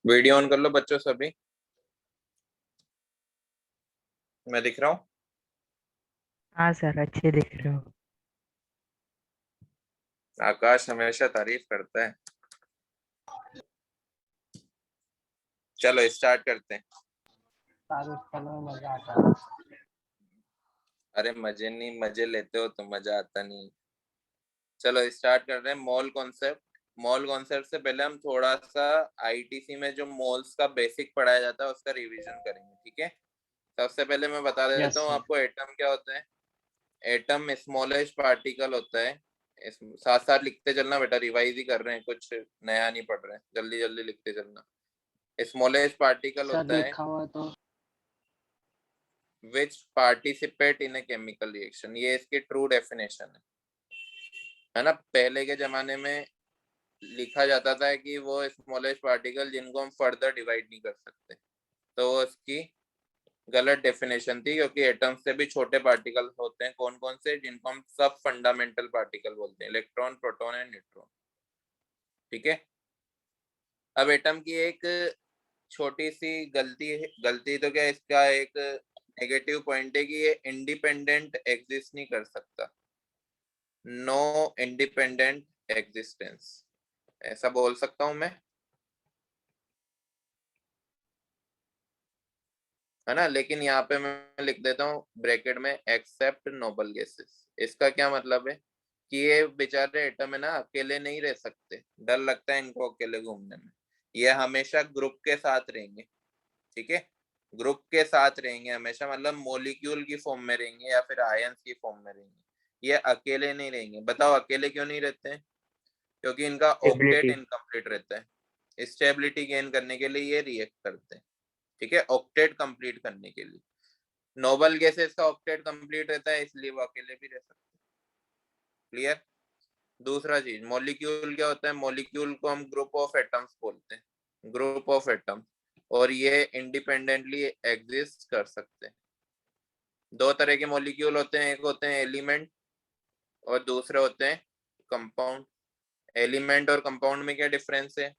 Video on कर लो बच्चों सभी। मैं दिख रहा हूँ? हाँ सर, अच्छे दिख रहे हो। आकाश हमेशा तारीफ करता है। चलो स्टार्ट करते हैं। तारीफ करने में मजा आता है। अरे मजे नहीं, मजे लेते हो तो मजा आता नहीं। चलो स्टार्ट कर रहे हैं। Mall concept. मॉल कॉन्सेप्ट से पहले हम थोड़ा सा आईटीसी में जो मॉल्स का बेसिक पढ़ाया जाता है उसका रिवीजन करेंगे, ठीक है। सबसे पहले मैं बता यस देता हूँ सर। आपको एटम क्या होता है। एटम स्मॉलेस्ट पार्टिकल होता है। साथ साथ लिखते चलना बेटा, रिवाइज ही कर रहे हैं, कुछ नया नहीं पढ़ रहे हैं, जल्दी जल्दी लिखते चलना। स्मॉलेस्ट पार्टिकल सर होता है लिखा हुआ तो which participate in a chemical reaction, ये इसकी ट्रू डेफिनेशन है ना। पहले के जमाने में लिखा जाता था कि वो स्मॉलेस्ट पार्टिकल जिनको हम फर्दर डिवाइड नहीं कर सकते, तो वो उसकी गलत डेफिनेशन थी, क्योंकि एटम से भी छोटे पार्टिकल होते हैं। कौन कौन से? जिनको हम सब फंडामेंटल पार्टिकल बोलते हैं, इलेक्ट्रॉन, प्रोटॉन एंड न्यूट्रॉन, ठीक है। अब एटम की एक छोटी सी गलती तो क्या, इसका एक नेगेटिव पॉइंट है कि ये इंडिपेंडेंट एग्जिस्ट नहीं कर सकता। नो इंडिपेंडेंट एग्जिस्टेंस, ऐसा बोल सकता हूं मैं, है ना। लेकिन यहाँ पे मैं लिख देता हूँ ब्रैकेट में एक्सेप्ट नोबल गैसेस। इसका क्या मतलब है कि ये बेचारे एटम है ना, अकेले नहीं रह सकते, डर लगता है इनको अकेले घूमने में। ये हमेशा ग्रुप के साथ रहेंगे, ठीक है। ग्रुप के साथ रहेंगे हमेशा, मतलब मोलिक्यूल की फॉर्म में रहेंगे या फिर आयंस की फॉर्म में रहेंगे। ये अकेले नहीं रहेंगे। बताओ अकेले क्यों नहीं रहते हैं? क्योंकि इनका ऑक्टेट स्टेबिलिटी। इनकम्प्लीट रहता है। स्टेबिलिटी गेन करने के लिए ये रिएक्ट करते हैं, ठीक है, ऑक्टेट कंप्लीट करने के लिए। नोबल गैसेस का ऑक्टेट कंप्लीट रहता है, इसलिए वो अकेले भी रह सकते हैं। क्लियर? दूसरा चीज, मॉलिक्यूल क्या होता है? मॉलिक्यूल को हम ग्रुप ऑफ एटम्स बोलते हैं, ग्रुप ऑफ एटम, और ये इंडिपेंडेंटली एग्जिस्ट कर सकते हैं। दो तरह के मॉलिक्यूल होते हैं, एक होते हैं एलिमेंट और दूसरे होते हैं कंपाउंड। एलिमेंट और कंपाउंड में क्या डिफरेंस है?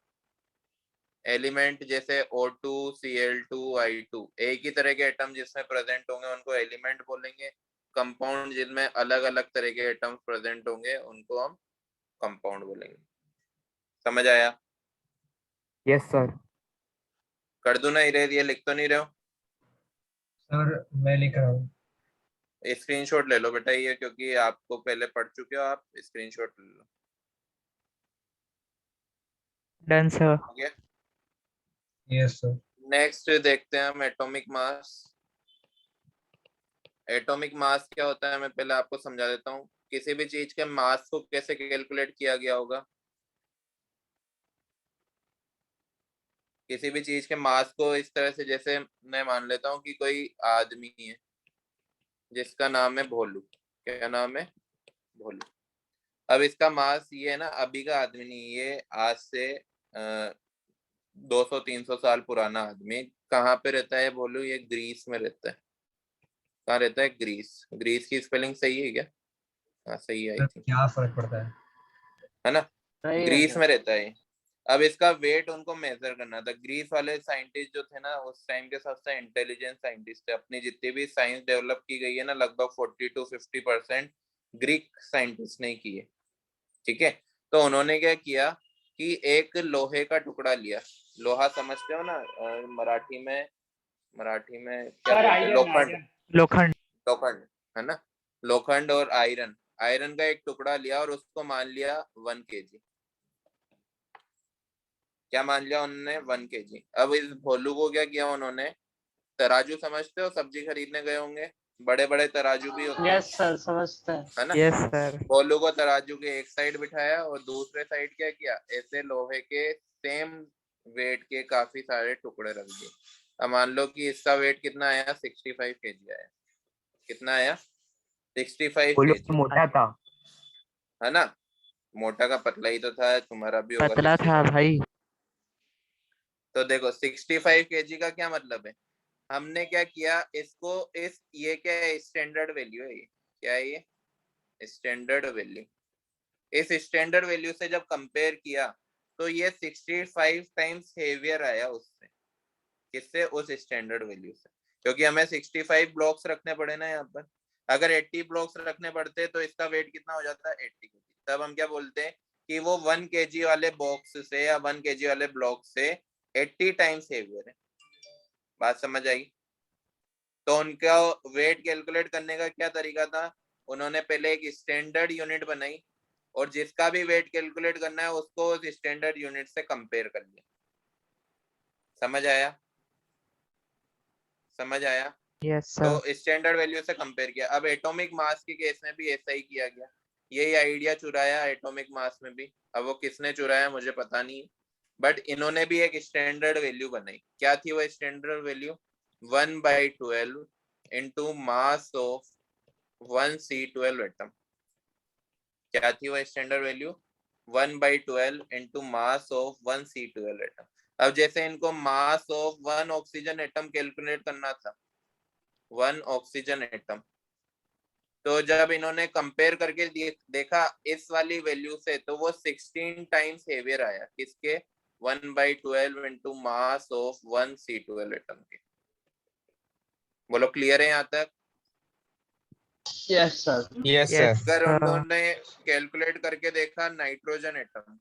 एलिमेंट जैसे O2, Cl2, I2, एक ही तरह के एटम जिसमें प्रेजेंट होंगे उनको एलिमेंट बोलेंगे। कंपाउंड जिनमें अलग अलग तरह के एटम्स प्रेजेंट होंगे उनको हम कंपाउंड बोलेंगे। समझ आया? Yes sir. कर दूं ना इरेज? ये लिख तो नहीं रहे हो? सर मैं लिख रहा हूँ। स्क्रीनशॉट ले लो बेटा ये, क्योंकि आपको पहले पढ़ चुके हो आप, स्क्रीनशॉट ले लो। Done sir. हो गया। Yes sir. नेक्स्ट देखते हैं हम एटॉमिक मास। एटॉमिक मास क्या होता है मैं पहले आपको समझा देता हूँ। किसी भी चीज के मास को कैसे कैलकुलेट किया गया होगा? किसी भी चीज के मास को इस तरह से, जैसे मैं मान लेता हूँ कि कोई आदमी है जिसका नाम है भोलू। क्या नाम है? भोलू। अब इसका मास ये है ना, अभी का आदमी नहीं, ये आज से 200-300 साल पुराना आदमी। कहाँ पे रहता है भोलू? ये ग्रीस में रहता है। कहाँ रहता है? ग्रीस। ग्रीस की स्पेलिंग सही है क्या? हाँ सही है आई सर थिंक, क्या फर्क पड़ता है? है ना। सही है ग्रीस सर। में रहता है। अब इसका वेट उनको मेजर करना था। ग्रीस वाले साइंटिस्ट जो थे ना उस टाइम के, सबसे इंटेलिजेंट साइंटिस्ट थे। अपनी जितनी भी साइंस डेवलप की गई है ना, लगभग 40-50% ग्रीक साइंटिस्ट ने की है, ठीक है। तो उन्होंने क्या किया कि एक लोहे का टुकड़ा लिया। लोहा समझते हो ना? मराठी में क्या सर बोलते हैं? आयरन लोखंड। आयरन। लोखंड। लोखंड, है ना। लोखंड और आयरन, आयरन का एक टुकड़ा लिया और उसको मान लिया 1 kg। क्या मान लिया उन्होंने? 1 kg। अब इस भोलू को क्या किया उन्होंने? तराजू समझते हो? सब्जी खरीदने गए होंगे, बड़े बड़े तराजू भी होते हैं, यस सर समझते हैं। है ना। Yes sir. भोलू को तराजू के एक साइड बिठाया और दूसरे साइड क्या किया, ऐसे लोहे के सेम वेट के काफी सारे टुकड़े रख दिए। अब मान लो कि इसका वेट कितना आया? 65 kg आया। कितना आया? 65 बोलो तो kg, मोटा था। है ना। मोटा का पतला ही तो था, तुम्हारा भी होगा पतला था 65। भाई। तो देखो 65 kg का क्या मतलब है? हमने क्या किया इसको, इस ये क्या है? स्टैंडर्ड वैल्यू है ये। क्या है ये? Standard value. इस स्टैंडर्ड वैल्यू से जब कंपेयर किया तो ये 65 टाइम्स हेवियर आया उससे, किससे, उस स्टैंडर्ड वैल्यू से, क्योंकि हमें 65 ब्लॉक्स रखने पड़े ना यहाँ पर। अगर 80 ब्लॉक्स रखने पड़ते तो इसका वेट कितना हो जाता है, 80 kg। तब हम क्या बोलते हैं कि वो 1 kg वाले बॉक्स से या 1 kg वाले ब्लॉक से 80 टाइम्स हेवियर है। बात समझ आई? तो उनका वेट कैलकुलेट करने का क्या तरीका था, उन्होंने पहले एक स्टैंडर्ड यूनिट बनाई और जिसका भी वेट कैलकुलेट करना है उसको उस स्टैंडर्ड यूनिट से कंपेयर कर लिया। समझ आया? समझ आया? Yes sir. तो स्टैंडर्ड वैल्यू से कंपेयर किया। अब एटॉमिक मास के केस में भी ऐसा ही किया गया, यही आइडिया चुराया एटॉमिक मास में भी। अब वो किसने चुराया मुझे पता नहीं, बट इन्होंने भी एक स्टैंडर्ड वैल्यू बनाई। क्या थी वो standard value? 1/12 into mass of 1C12 atom. क्या थी वो standard value? 1/12 into mass of 1C12 atom. अब जैसे इनको mass of 1 oxygen atom calculate करना था, 1 ऑक्सीजन एटम, तो जब इन्होंने कंपेयर करके देखा इस वाली वैल्यू से, तो वो 16 टाइम्स हेवियर आया। किसके? 1/12 into mass of 1C12 atom के। बोलो क्लियर है यहाँ तक? Yes sir. Yes yes sir. अगर सर। उन्होंने कैलकुलेट करके देखा नाइट्रोजन एटम,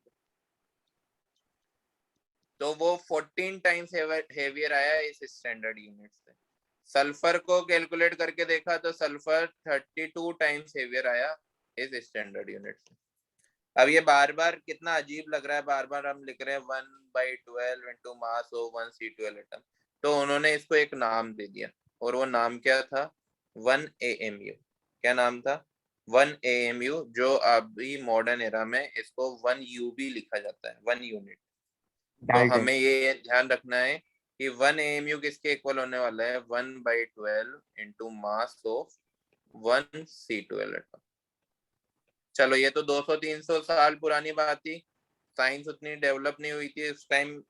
तो वो 14 टाइम्स हेवियर आया इस स्टैंडर्ड यूनिट से। सल्फर को कैलकुलेट करके देखा तो सल्फर 32 टाइम्स हेवियर आया इस स्टैंडर्ड यूनिट से। अब ये बार बार कितना अजीब लग रहा है, बार बार हम लिख रहे हैं 1/12 into mass of 1C12 atom. तो उन्होंने इसको एक नाम दे दिया, और वो नाम क्या था? 1 AMU। क्या नाम था? 1 AMU, जो अभी मॉडर्न एरा में इसको 1 UB लिखा जाता है, 1 यूनिट। तो हमें ये ध्यान रखना है कि 1 AMU किसके इक्वल होने वाला है? 1/12 into mass of 1C12 atom. चलो ये तो 200-300 साल पुरानी बात थी, साइंस उतनी डेवलप नहीं हुई थी उस टाइम,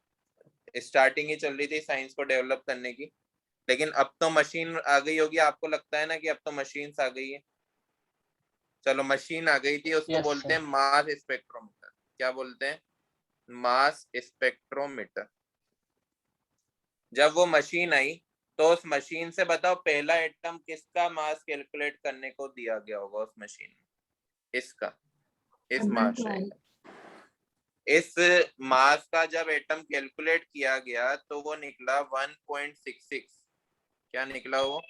स्टार्टिंग ही चल रही थी साइंस को डेवलप करने की। लेकिन अब तो मशीन आ गई होगी, आपको लगता है ना कि अब तो मशीन्स आ गई है। चलो मशीन आ गई थी, उसको Yes, बोलते हैं sir. मास स्पेक्ट्रोमीटर। क्या बोलते हैं? मास स्पेक्ट्रोमीटर। जब वो मशीन आई तो उस मशीन से बताओ पहला एटम किसका मास कैलकुलेट करने को दिया गया होगा उस मशीन में? इसका, इस मास का। इस मास का जब एटम कैलकुलेट किया गया तो वो निकला 1.66। क्या निकला वो?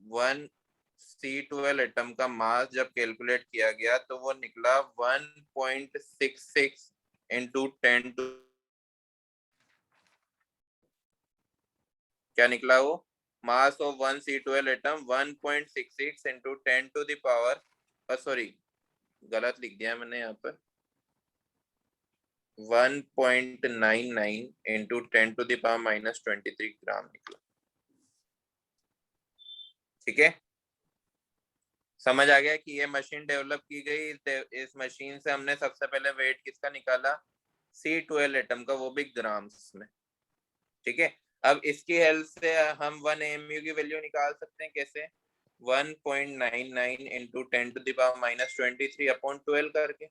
1C12 एटम का मास जब कैलकुलेट किया गया तो वो निकला 1.66 इंटू 10 टू, क्या निकला वो? Mass of 1C12 atom 1.66 into 10 to the power, sorry गलत लिख दिया मैंने यहाँ पर, 1.99 into 10 to the power -23 gram निकला। ठीक है, समझ आ गया कि ये मशीन डेवलप की गई। इस मशीन से हमने सबसे पहले वेट किसका निकाला? C12 एटम का, वो भी ग्राम्स में। ठीक है, अब इसकी हेल्प से हम 1 AMU की वैल्यू निकाल सकते हैं। कैसे? 1.99 into 10 to the power -23 upon 12 करके।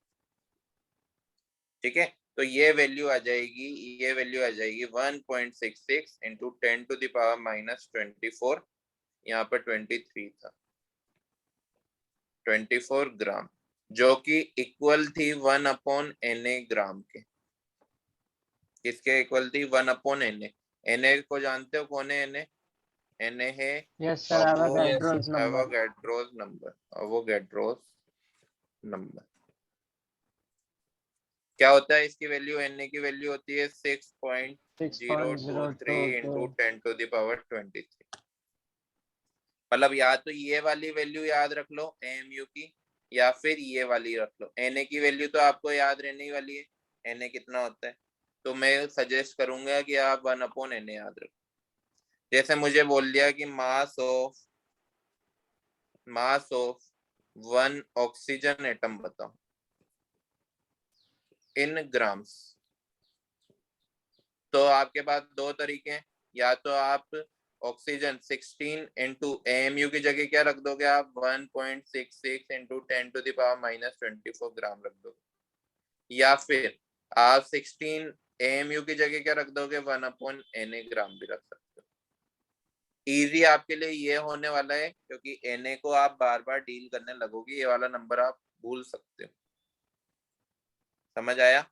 ठीक है, तो ये वैल्यू आ जाएगी, ये वैल्यू आ जाएगी 1.66 इंटू 10 टू द पावर -24, यहाँ पर 23 था, 24 ग्राम, जो कि इक्वल थी 1 अपॉन Na ग्राम के। किसके इक्वल थी? 1 अपॉन Na। Na को जानते हो कौन है? Na है Yes, sir. Avogadro's number. Avogadro's number. Avogadro's number क्या होता है? इसकी वैल्यू, Na की वैल्यू होती है 6.023 इंटू 10 टू द पावर 23। मतलब या तो ये वाली वैल्यू याद रख लो AMU की, या फिर ये वाली रख लो। Na की वैल्यू तो आपको याद रहने वाली है, Na कितना होता है, तो मैं सजेस्ट करूंगा कि आप 1 अपॉन Na याद रखो। जैसे मुझे बोल दिया कि मास ऑफ 1 ऑक्सीजन एटम बताओ इन ग्राम्स, तो आपके पास दो तरीके हैं। या तो आप ऑक्सीजन 16 इंटू AMU की जगह क्या रख दोगे आप? 1.66 इंटू 10 टू द पावर -24 ग्राम रख दोगे। या फिर आप 16 AMU की जगह क्या रख दोगे, 1/Na ग्राम भी रख सकते हो। इजी आपके लिए ये होने वाला है क्योंकि Na को आप बार बार डील करने लगोगे, ये वाला नंबर आप भूल सकते हो। समझ आया?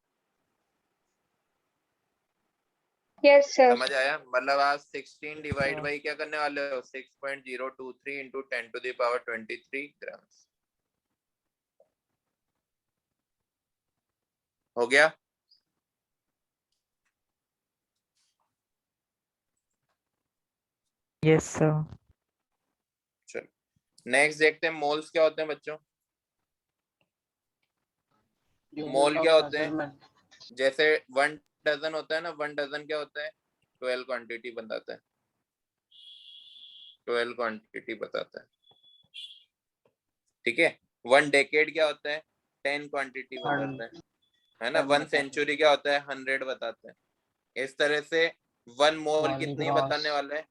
Yes sir. समझ आया? मतलब आप 16 डिवाइड बाई क्या करने वाले हो, 6.023 इंटू 10⁻23 ग्राम। हो गया? Yes sir. चलो नेक्स्ट देखते हैं, मोल्स क्या होते हैं बच्चों। मोल क्या होते हैं? जैसे 1 डजन होता है ना, 1 डजन क्या होता है, 12 क्वांटिटी बताता है, 12 क्वांटिटी बताता है। ठीक है। 1 डेकेड क्या होता है, 10 क्वांटिटी बताता है ना। 1 सेंचुरी क्या होता है, 100 बताता है। इस तरह से 1 मोल कितनी बताने वाला है,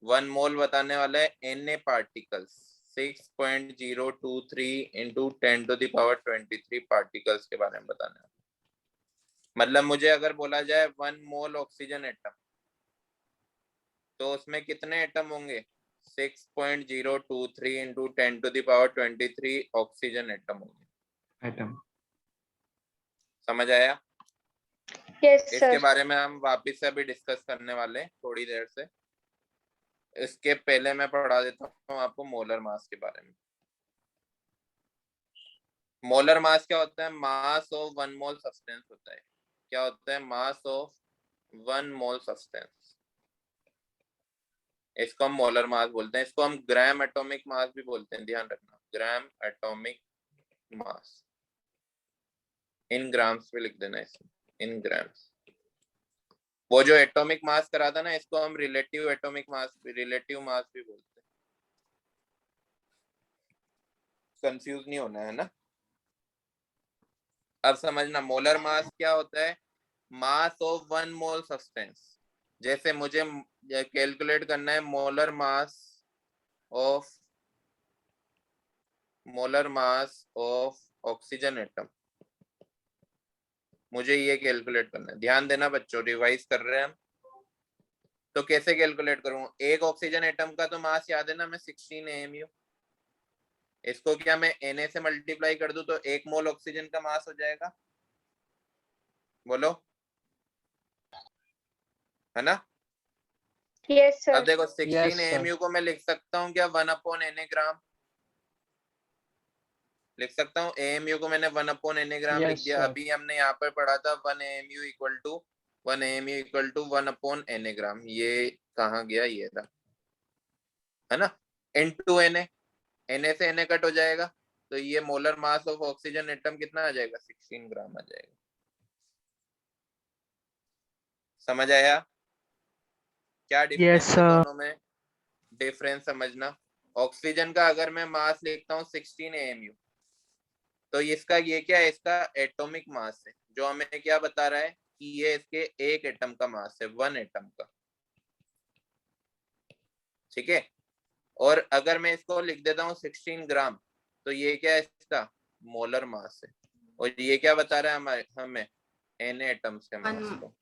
1 मोल बताने वाला है Na पार्टिकल्स, 6.023 इंटू 10⁻23 पार्टिकल्स के बारे में बताने वाला। मतलब मुझे अगर बोला जाए 1 मोल ऑक्सीजन एटम, तो उसमें कितने एटम होंगे, 6.023 इंटू 10⁻23 ऑक्सीजन एटम होंगे। एटम। समझ आया? यस इसके सर। बारे में हम वापस से अभी डिस्कस करने वाले हैं थोड़ी देर से। इसके पहले मैं पढ़ा देता हूँ आपको मोलर मास के बारे में। मोलर मास क्या होता है, मास ऑफ 1 मोल सब्सटेंस होता है। क्या होता है, मास ऑफ 1 मोल सब्सटेंस, इसको हम मोलर मास बोलते हैं। इसको हम ग्राम एटॉमिक मास भी बोलते हैं, ध्यान रखना, gram atomic mass. In grams पे लिख देना इसमें, इन ग्राम्स। वो जो एटॉमिक मास करा था ना, इसको हम relative atomic mass, relative mass भी बोलते हैं। कंफ्यूज नहीं होना है ना। अब समझना मोलर मास क्या होता है, मास ऑफ 1 मोल सब्सटेंस। जैसे मुझे कैलकुलेट करना है molar mass of oxygen atom, मुझे ये कैलकुलेट करना है। ध्यान देना बच्चों, रिवाइज कर रहे हैं हम। तो कैसे कैलकुलेट करूं, एक ऑक्सीजन एटम का तो मास याद है ना, मैं 16 AMU। इसको क्या मैं Na से मल्टीप्लाई कर दूं तो 1 मोल ऑक्सीजन का मास हो जाएगा, बोलो, है ना। यस अब सर। देखो 16 AMU को मैं लिख सकता हूँ क्या, 1/Na ग्राम लिख सकता हूँ। AMU को मैंने 1/Na ग्राम लिख दिया। अभी हमने यहाँ पर पढ़ा था 1 AMU इक्वल टू 1/Na ग्राम। ये कहाँ गया, ये था, है ना। इनटू Na, Na से Na कट हो जाएगा, तो ये molar mass of oxygen atom कितना आ जाएगा, 16 ग्राम आ जाएगा। समझ आया क्या डिफरेंस यस है सर। दोनों में? डिफरेंस समझना। ऑक्सीजन का अगर मैं मास लिखता हूँ 16 AMU, तो इसका ये क्या है, इसका एटॉमिक मास है, जो हमें क्या बता रहा है कि ये इसके एक एटम का मास है, 1 एटम का। ठीक है। और अगर मैं इसको लिख देता हूँ 16 ग्राम, तो ये क्या है, इसका मोलर मास है। और ये क्या बता रहा है हमें Na एटम्स के मास को।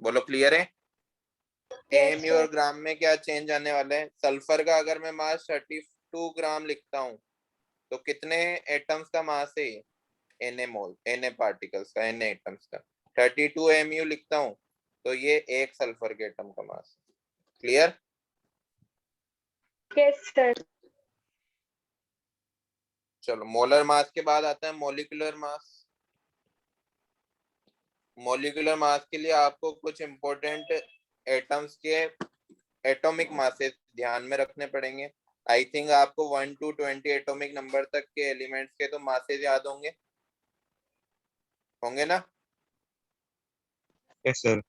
बोलो क्लियर है? AMU और ग्राम में क्या चेंज आने वाला है। सल्फर का अगर मैं मास 32 ग्राम लिखता हूँ, तो कितने एटम्स का मास है, Na मोल, Na पार्टिकल्स का, Na एटम्स का। 32 AMU लिखता हूँ, तो ये एक सल्फर के एटम का मास। क्लियर? Yes sir. चलो मोलर मास के बाद आता है मोलिकुलर मास। मोलिकुलर मास के लिए आपको कुछ इंपॉर्टेंट एटम्स के एटॉमिक मासेस ध्यान में रखने पड़ेंगे। आई थिंक आपको 1 to 20 एटॉमिक नंबर तक के एलिमेंट्स के तो मासेस याद होंगे, होंगे ना। Yes sir.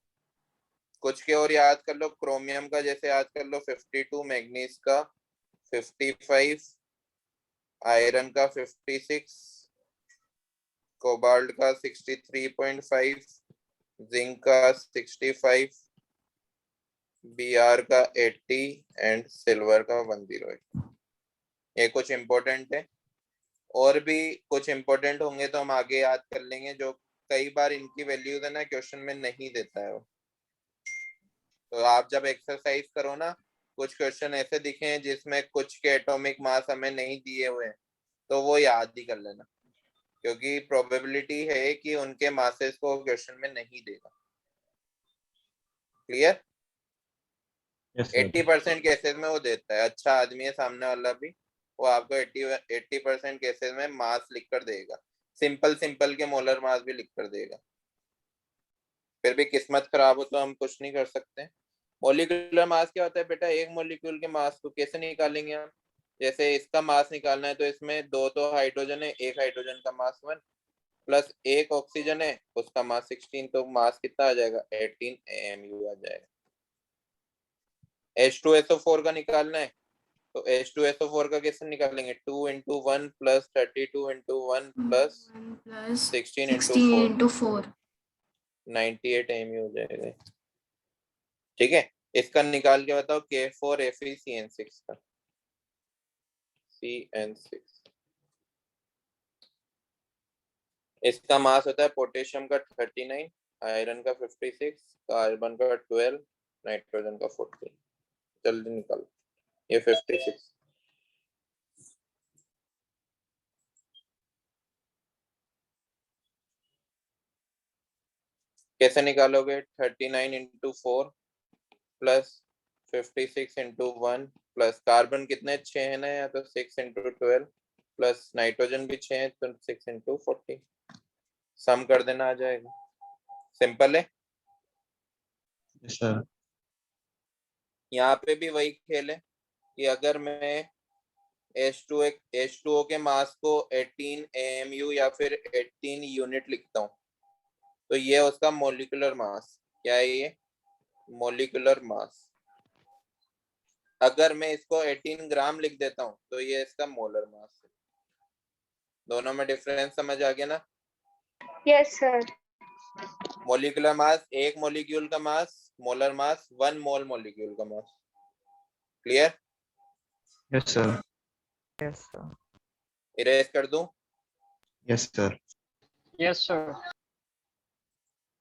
कुछ के और याद कर लो, क्रोमियम का जैसे याद कर लो 52, मैग्नीज का 55, आयरन का 56, कोबाल्ट का 63.5, जिंक का 65, Br का 80 एंड सिल्वर का 108। ये कुछ इंपॉर्टेंट है। और भी कुछ इंपॉर्टेंट होंगे तो हम आगे याद कर लेंगे, जो कई बार इनकी वैल्यूज है ना क्वेश्चन में नहीं देता है वो। तो आप जब एक्सरसाइज करो ना, कुछ क्वेश्चन ऐसे दिखे हैं जिसमें कुछ के एटॉमिक मास हमें नहीं दिए हुए हैं, तो वो याद ही कर लेना, क्योंकि प्रोबेबिलिटी है कि उनके मासेस को क्वेश्चन में नहीं देगा। क्लियर? Yes, sir. 80% केसेस में वो देता है। अच्छा आदमी है सामने वाला भी, वो आपको 80% केसेस में मास लिख कर देगा, सिंपल के मोलर मास भी लिख कर देगा। फिर भी किस्मत खराब हो तो हम कुछ नहीं कर सकते। मॉलिक्यूलर मास क्या होता है बेटा? एक मॉलिक्यूल के मास को कैसे निकालेंगे हम? जैसे इसका मास निकालना है तो इसमें दो तो हाइड्रोजन है, एक हाइड्रोजन का मास 1 प्लस एक ऑक्सीजन है, उसका मास 16, तो मास कितना आ जाएगा? 18 AMU आ जाएगा। H2SO4 का निकालना है तो H2SO4 का कैसे निकालेंगे? 2 into 1 plus 32 into 1 plus 16 into 4 98 AMU हो जाएगा। ठीक है, इसका निकाल के बताओ K4FeCN6 का। CN6 इसका मास होता है पोटेशियम का 39, आयरन का 56, कार्बन का 12, नाइट्रोजन का 14। जल्दी निकालो, ये 56। कैसे निकालोगे? 39 into 4 plus 56 into 1 plus carbon कितने 6 है ना, या तो 6 into 12 प्लस नाइट्रोजन भी 6 है तो 6 into 40। सम कर देना, आ जाएगा। सिंपल है। Yes, sir. यहाँ पे भी वही खेल है कि अगर मैं H2O के मास को 18 AMU या फिर 18 यूनिट लिखता हूँ, तो ये उसका मोलिकुलर मास क्या है? ये मोलिकुलर मास। अगर मैं इसको 18 ग्राम लिख देता हूँ तो ये इसका मोलर मास है। दोनों में डिफरेंस समझ आ गया ना? Yes, sir. मोलिकुलर मास एक मोलिक्यूल का मास, मोलर मास 1 मोल मोलिक्यूल का मास। Clear? Yes, sir. Yes, sir. Erase कर दूं? Yes, sir. Yes, sir.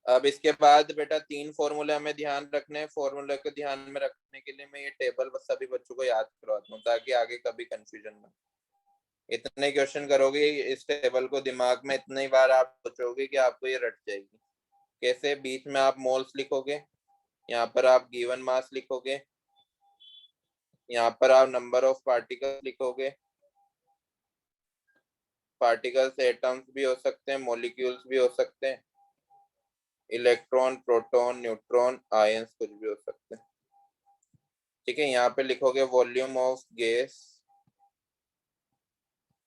अब इसके बाद बेटा 3 फॉर्मूले हमें ध्यान रखने हैं। फॉर्मूले को ध्यान में रखने के लिए मैं ये टेबल बस सभी बच्चों को याद करवाता हूँ ताकि आगे कभी कंफ्यूजन ना। इतने क्वेश्चन करोगे इस टेबल को दिमाग में, इतनी बार आप सोचोगे कि आपको ये रट जाएगी। कैसे? बीच में आप मोल्स लिखोगे, यहाँ पर आप गिवन मास लिखोगे, यहाँ पर आप नंबर ऑफ पार्टिकल्स लिखोगे। पार्टिकल्स एटम्स भी हो सकते हैं, मॉलिक्यूल्स भी हो सकते हैं, इलेक्ट्रॉन, प्रोटॉन, न्यूट्रॉन, आयंस कुछ भी हो सकते हैं। ठीक है, यहाँ पे लिखोगे volume of gas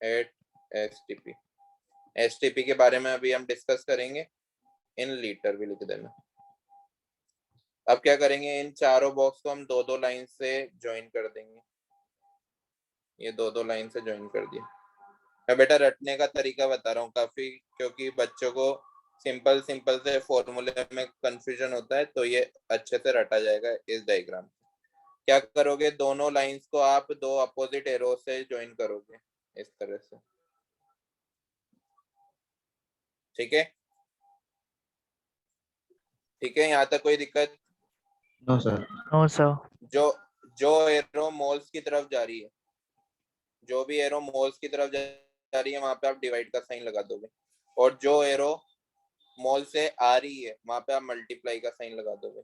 at STP. STP के बारे में अभी हम डिस्कस करेंगे। इन लीटर भी लिख देना। अब क्या करेंगे? इन चारों बॉक्स को हम दो दो लाइन से ज्वाइन कर देंगे। ये दो दो लाइन से ज्वाइन कर दिया। मैं बेटा रटने का तरीका बता रहा हूँ काफी, क्योंकि बच्चों को सिंपल से फॉर्मूले में कंफ्यूजन होता है, तो ये अच्छे से रटा जाएगा इस डायग्राम। क्या करोगे? दोनों लाइंस को आप दो अपोजिट एरो से ज्वाइन करोगे इस तरह से। ठीक है? ठीक है, यहाँ तक कोई दिक्कत? No, sir. No, sir. जो एरो मोल्स की तरफ जा रही है, जो भी एरो मोल्स की तरफ जा रही है वहां पे आप डिवाइड का साइन लगा दोगे, और जो एरो मोल से आ रही है वहां पे आप मल्टीप्लाई का साइन लगा दोगे।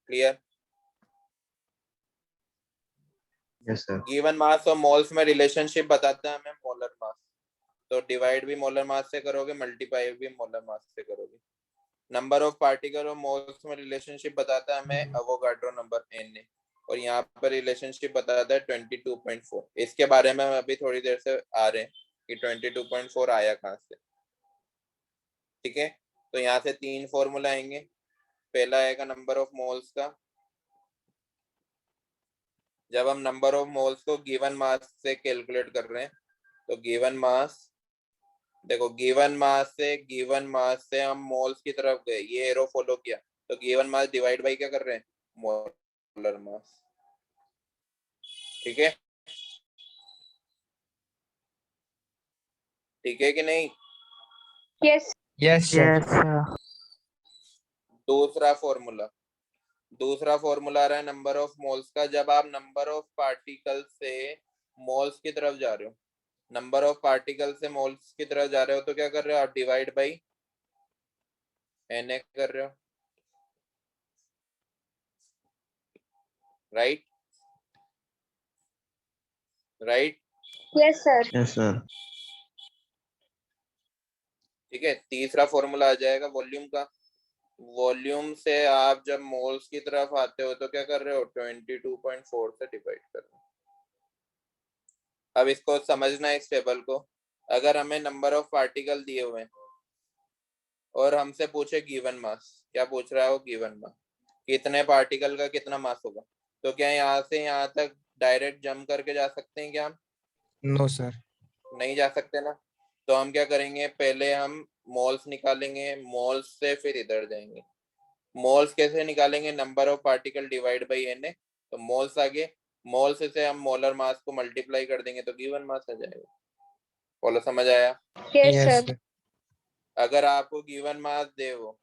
Clear? Yes, sir. Given mass और मोल्स में रिलेशनशिप बताता है हमें मोलर मास, तो डिवाइड भी मोलर मास से करोगे, मल्टीप्लाई भी मोलर मास से करोगे। नंबर ऑफ पार्टिकल और मोल्स में रिलेशनशिप बताता है हमें एवोगाड्रो नंबर n ने, और यहाँ पर रिलेशनशिप बताता है 22.4। इसके बारे में हम अभी थोड़ी देर से आ रहे हैं कि 22.4 आया कहाँ से। ठीक है, तो यहाँ से 3 फॉर्मूला आएंगे। पहला आएगा नंबर ऑफ मोल्स का। जब हम नंबर ऑफ मोल्स को गिवन मास से कैलकुलेट कर रहे हैं, तो गिवन मास, देखो गिवन मास से हम मोल्स की तरफ गए, ये एरो फॉलो किया, तो गिवन मास डिवाइड बाई क्या कर रहे हैं? Molar mass. ठीक है, ठीक है कि नहीं? Yes. Yes, sir. Yes, sir. दूसरा फॉर्मूला आ रहा है नंबर ऑफ मोल्स का। जब आप नंबर ऑफ पार्टिकल से मोल्स की तरफ जा रहे हो, नंबर ऑफ पार्टिकल से मोल्स की तरफ जा रहे हो, तो क्या कर रहे हो आप? डिवाइड बाई Na कर रहे हो, right? Yes, sir. Yes, sir. ठीक है। तीसरा फॉर्मूला आ जाएगा वॉल्यूम का। वॉल्यूम से आप जब मोल्स की तरफ आते हो तो क्या कर रहे हो? 22.4 से डिवाइड कर रहे हो। अब इसको समझना है, इस टेबल को। अगर हमें नंबर ऑफ पार्टिकल दिए हुए हैं और हमसे पूछे गिवन मास, क्या पूछ रहा है वो? गिवन मास, कितने पार्टिकल का कितना मास होगा, तो क्या यहाँ से यहाँ तक डायरेक्ट जंप करके जा सकते हैं क्या हम? No, sir. नहीं जा सकते ना। तो हम क्या करेंगे? पहले हम मोल्स निकालेंगे, मोल्स से फिर इधर जाएंगे। मोल्स कैसे निकालेंगे? Number of particle divide by Na। तो मोल्स आगे, मोल्स से हम मोलर मास को मल्टीप्लाई कर देंगे तो गिवन मास आ जाएगा। बोलो, समझ आया? Yes, Yes, sir. sir. अगर आपको गिवन मास दे, वो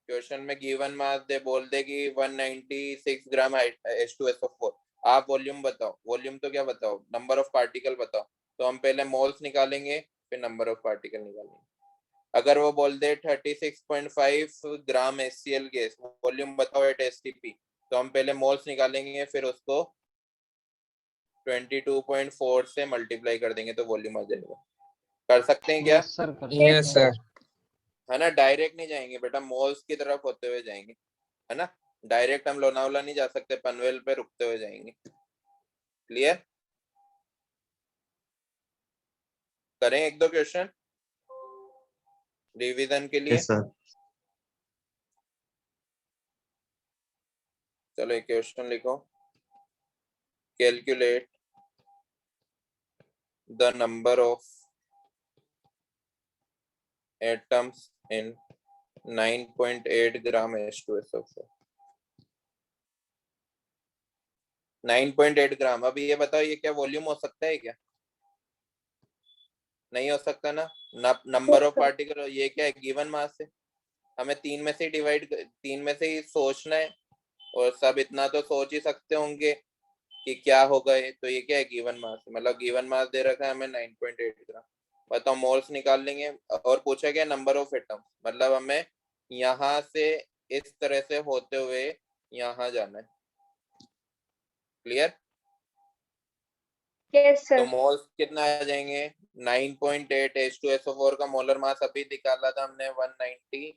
क्वेश्चन में गिवन मास दे, बोल दे कि 196 ग्राम H2SO4, आप वॉल्यूम बताओ। वॉल्यूम तो क्या बताओ? नंबर ऑफ पार्टिकल बताओ। तो हम पहले मोल्स निकालेंगे फिर नंबर ऑफ पार्टिकल निकालेंगे। अगर वो बोल दे 36.5 ग्राम HCl गैस, वॉल्यूम बताओ एट STP, तो हम पहले मोल्स निकालेंगे फिर उसको 22.4 से मल्टीप्लाई कर देंगे तो वॉल्यूम आ जाएगा। कर सकते हैं क्या? Yes, sir. Yes, sir. है ना? डायरेक्ट नहीं जाएंगे बेटा, मोल्स की तरफ होते हुए जाएंगे, है ना? डायरेक्ट हम लोनावला नहीं जा सकते, पनवेल पे रुकते हुए जाएंगे। क्लियर? करें एक दो क्वेश्चन रिवीजन के लिए? Yes, sir. चलो एक क्वेश्चन लिखो। Calculate the number of atoms in 9.8 gram H2SO4। 9.8 ग्राम। अब ये बताओ, ये क्या वॉल्यूम हो सकता है क्या? नहीं हो सकता ना। नंबर ऑफ पार्टिकल, ये क्या है? गिवन मास है। हमें तीन में से ही सोचना है, और सब इतना तो सोच ही सकते होंगे कि क्या होगा ये। तो ये क्या है? Given mass. मतलब गिवन मास दे रखा है हमें 9.8 ग्राम। बताओ, मोल्स निकाल लेंगे। और पूछा गया नंबर ऑफ एटम, मतलब हमें यहाँ से इस तरह से होते हुए यहाँ जाना है। क्लियर? Yes, तो sir. मोल्स कितना आ जाएंगे? 9.8 H2SO4 का मोलर मास अभी निकाला था हमने 98,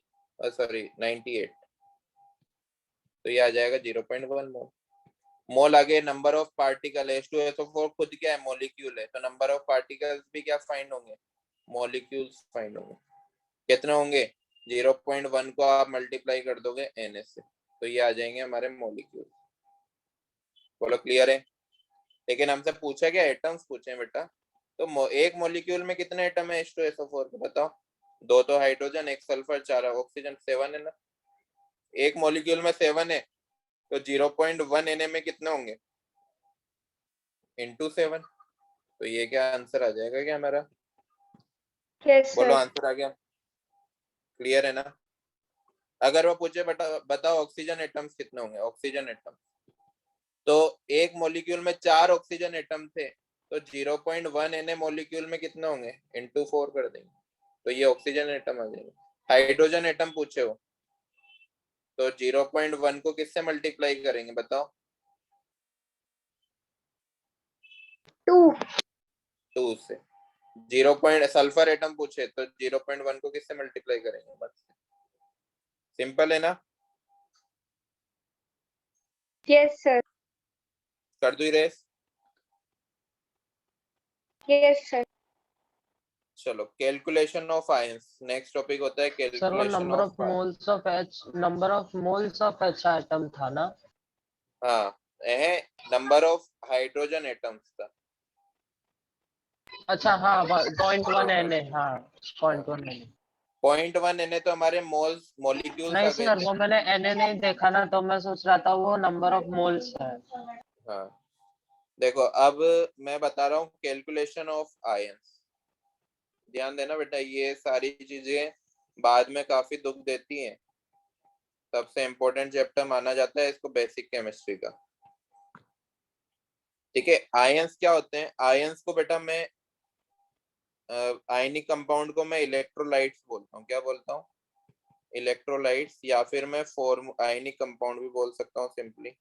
तो ये आ जाएगा 0.1 मोल। मोल आगे नंबर ऑफ पार्टिकल, H2SO4 खुद क्या है? मॉलिक्यूल है, तो नंबर ऑफ पार्टिकल्स भी क्या फाइंड होंगे? मॉलिक्यूल्स फाइंड होंगे। कितने होंगे? 0.1 को आप मल्टीप्लाई कर दोगे Na से, तो ये आ जाएंगे हमारे मॉलिक्यूल। बोलो क्लियर है? लेकिन हमसे पूछा क्या? एटम्स पूछे बेटा। तो एक मॉलिक्यूल में कितने एटम है H2SO4 के? बताओ। दो तो हाइड्रोजन, एक सल्फर, 4 ऑक्सीजन, 7 है ना। एक मॉलिक्यूल में 7 है, तो 0.1 Na में कितने होंगे? इंटू 7। तो ये क्या आंसर आ जाएगा क्या हमारा? Yes, बोलो, sir. आंसर आ गया। क्लियर है ना? अगर वो पूछे बताओ ऑक्सीजन एटम्स कितने होंगे? ऑक्सीजन एटम, तो एक मॉलिक्यूल में 4 ऑक्सीजन एटम थे, तो 0.1 Na मॉलिक्यूल में कितने होंगे? इंटू 4 कर देंगे, तो ये ऑक्सीजन एटम आ जाएगा। हाइड्रोजन एटम पूछे हो, तो 0.1 को किससे मल्टीप्लाई करेंगे? बताओ। 2. 2 से। सल्फर एटम पूछे तो 0.1 को किससे मल्टीप्लाई करेंगे? बस सिंपल है ना? Yes, sir. कर दो रेस। Yes, sir. चलो, calculation of ions next topic होता है। सर वो calculation number of of moles of H item था ना? हाँ, नंबर ऑफ हाइड्रोजन एटम्स था। अच्छा, हाँ, 0.1 Na, हाँ, 0.1 Na। 0.1 Na तो हमारे मोल्स, मॉलिक्यूल्स नहीं आ गए सर, थे। वो मैंने Na नहीं देखा ना, तो मैं सोच रहा था वो नंबर ऑफ मोल्स है। हाँ, देखो अब मैं बता रहा हूँ कैलकुलेशन ऑफ आयंस। ध्यान देना बेटा, ये सारी चीजें बाद में काफी दुख देती हैं। सबसे इम्पोर्टेंट चैप्टर माना जाता है इसको बेसिक केमिस्ट्री का। ठीक है, आयंस क्या होते हैं? आयंस को बेटा मैं आयनिक कंपाउंड को मैं इलेक्ट्रोलाइट्स बोलता हूँ। क्या बोलता हूँ? इलेक्ट्रोलाइट्स, या फिर मैं फॉर्म आयनिक कंपाउंड भी बोल सकता हूँ सिंपली,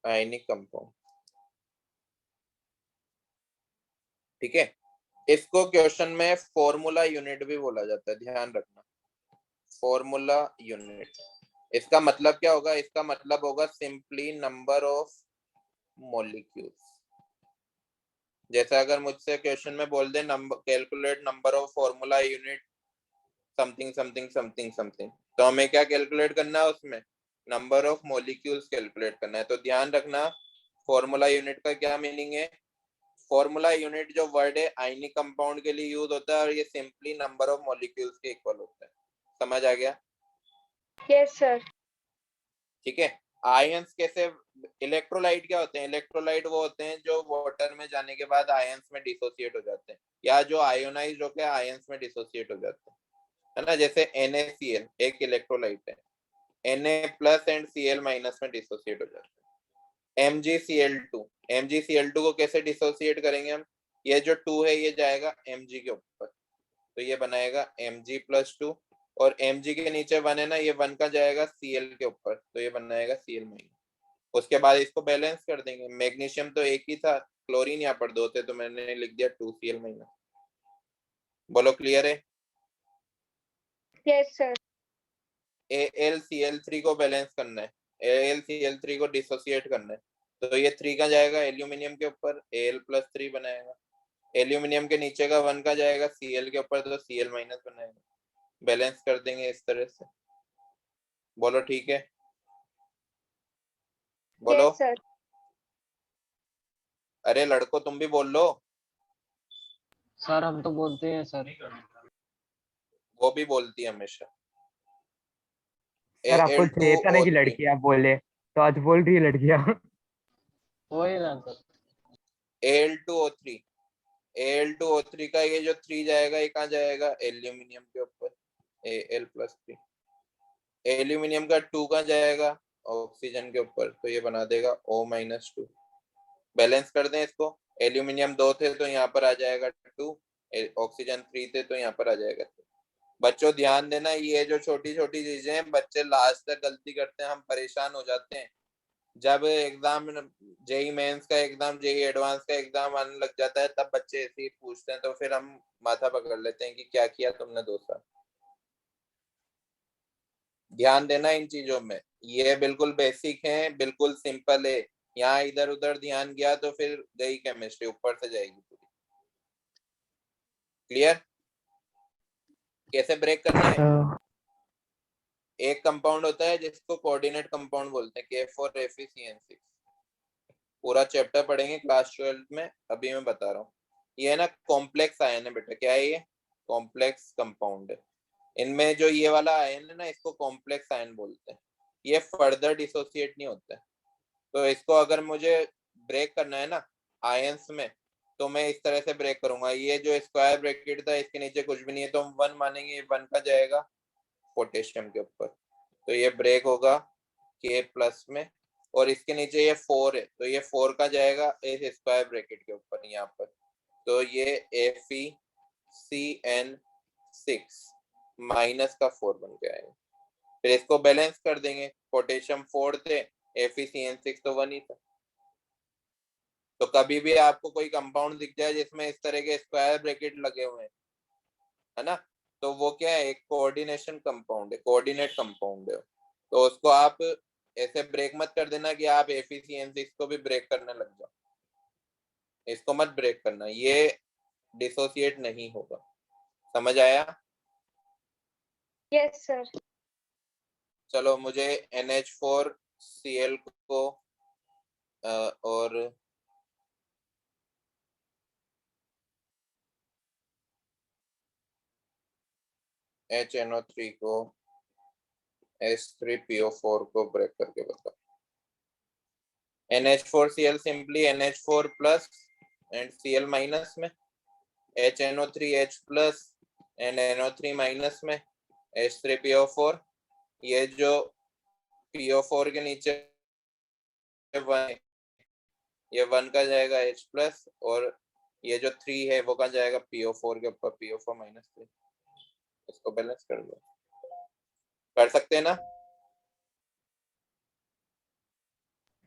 आयनिक कंपाउंड। ठीक है, इसको क्वेश्चन में फॉर्मूला यूनिट भी बोला जाता है, ध्यान रखना, फॉर्मूला यूनिट। इसका मतलब क्या होगा? इसका मतलब होगा सिंपली नंबर ऑफ मॉलिक्यूल्स। जैसा अगर मुझसे क्वेश्चन में बोल दे number, calculate number of formula unit something something something something, तो हमें क्या कैलकुलेट करना है? उसमें नंबर ऑफ मॉलिक्यूल्स कैलकुलेट करना है। तो ध्यान रखना, फॉर्मूला यूनिट का क्या मीनिंग है? फॉर्मूला यूनिट जो वर्ड है आयनिक कंपाउंड के लिए यूज होता है, और ये सिंपली नंबर ऑफ मॉलिक्यूल्स के इक्वल होता है। समझ आ गया? Yes, sir. ठीक है, आयंस कैसे? इलेक्ट्रोलाइट क्या होते हैं? इलेक्ट्रोलाइट वो होते हैं जो वाटर में जाने के बाद आयंस में डिसोसिएट हो जाते हैं, या जो आयोनाइज होकर आयंस में डिसोसिएट हो जाते हैं, है ना। जैसे NaCl एक इलेक्ट्रोलाइट है, Na+ एंड Cl- में डिसोसिएट हो जाते हैं। MgCl2 को कैसे डिसोसिएट करेंगे हम? ये जो 2 है ये जाएगा Mg के ऊपर, तो ये बनाएगा Mg+2, और Mg के नीचे 1 है ना, ये 1 का जाएगा Cl के ऊपर, तो ये बनाएगा Cl-। उसके बाद इसको बैलेंस कर देंगे। मैग्नीशियम तो एक ही था, क्लोरीन यहाँ पर 2 थे, तो मैंने लिख दिया 2Cl-। बोलो क्लियर है? Yes, sir. AlCl3 को बैलेंस करना है, AlCl3 को डिसोसिएट करना है, तो ये 3 का जाएगा एल्यूमिनियम के ऊपर, Al+3 बनाएगा। एल्यूमिनियम के नीचे का 1 का जाएगा Cl के ऊपर, तो Cl- बनाएगा। बैलेंस कर देंगे इस तरह से। बोलो ठीक है? बोलो। Yes, sir. अरे लड़को तुम भी बोल लो। सर हम तो बोलते हैं सर। वो भी बोलती है हमेशा। सर आपको चाहिए था ना कि Al2O3, लड़कियां बोले, तो आज बोल रही है लड़कियां। वही ना सर। Al2O3, Al2O3 का ये जो 3 जाएगा, ये कहाँ जाएगा? एल्यूमिनियम के ऊपर, Al+3। एल्यूमिनियम का 2 कहाँ जाएगा? ऑक्सीजन के ऊपर, तो ये बना देगा O-2। बैलेंस कर दें इसको, एल्यूमिनियम 2 थे तो यहाँ पर आ जाएगा 2, ऑक्सीजन 3 थे तो यहाँ पर आ जाएगा 2। बच्चों ध्यान देना, ये जो छोटी छोटी चीजें हैं बच्चे लास्ट तक गलती करते हैं, हम परेशान हो जाते हैं जब एग्जाम, जेई मेंस का एग्जाम, जेई एडवांस का एग्जाम आने लग जाता है, तब बच्चे ऐसे ही पूछते हैं, तो फिर हम माथा पकड़ लेते हैं कि क्या किया तुमने 2 साल। ध्यान देना इन चीजों में, ये बिल्कुल बेसिक है, बिल्कुल सिंपल है। यहाँ इधर उधर ध्यान गया तो फिर गई केमिस्ट्री, ऊपर से जाएगी पूरी। क्लियर? कैसे ब्रेक करना है? एक कंपाउंड होता है जिसको कोऑर्डिनेट कंपाउंड बोलते हैं, K4Fe-CN6। पूरा चैप्टर पढ़ेंगे क्लास 12 में, अभी मैं बता रहा हूँ। ये है ना कॉम्प्लेक्स आयन है बेटा। क्या है ये? कॉम्प्लेक्स कंपाउंड है। इनमें जो ये वाला आयन है ना, इसको कॉम्प्लेक्स आयन बोलते हैं। ये फर्दर डिसोसिएट नहीं होता है, तो इसको अगर मुझे ब्रेक करना है ना आयंस में, तो मैं इस तरह से ब्रेक करूंगा। ये जो स्क्वायर ब्रैकेट था इसके नीचे कुछ भी नहीं है, तो हम 1 मानेंगे, 1 का जाएगा पोटेशियम के ऊपर, तो ये ब्रेक होगा K+ में, और इसके नीचे ये 4 है, तो ये 4 का जाएगा इस स्क्वायर ब्रैकेट के ऊपर यहाँ पर, तो ये FeCN6 -4 बन के आएगा। फिर इसको बैलेंस कर देंगे, पोटेशियम 4 थे, FeCN6 तो 1 ही था। तो कभी भी आपको कोई कंपाउंड दिख जाए जिसमें इस तरह के स्क्वायर ब्रैकेट लगे हुए हैं, है ना, तो वो क्या है? एक कोऑर्डिनेशन कंपाउंड है, कोऑर्डिनेट कंपाउंड है। तो उसको आप ऐसे ब्रेक मत कर देना कि आप FeCN6 को भी ब्रेक करने लग जाओ, इसको मत ब्रेक करना, ये डिसोसिएट नहीं होगा। समझ आया? Yes, sir. चलो मुझे NH4Cl को और HNO3 को, H3PO4 को ब्रेक करके बताओ। NH4Cl simply NH4 plus and Cl minus में, HNO3H plus and NO3 minus में, H3PO4। ये जो PO4 के नीचे 1, ये 1 का जाएगा H प्लस, और ये जो 3 है वो का जाएगा PO4 के ऊपर PO4 माइनस 3। इसको बैलेंस कर लो, कर सकते हैं ना?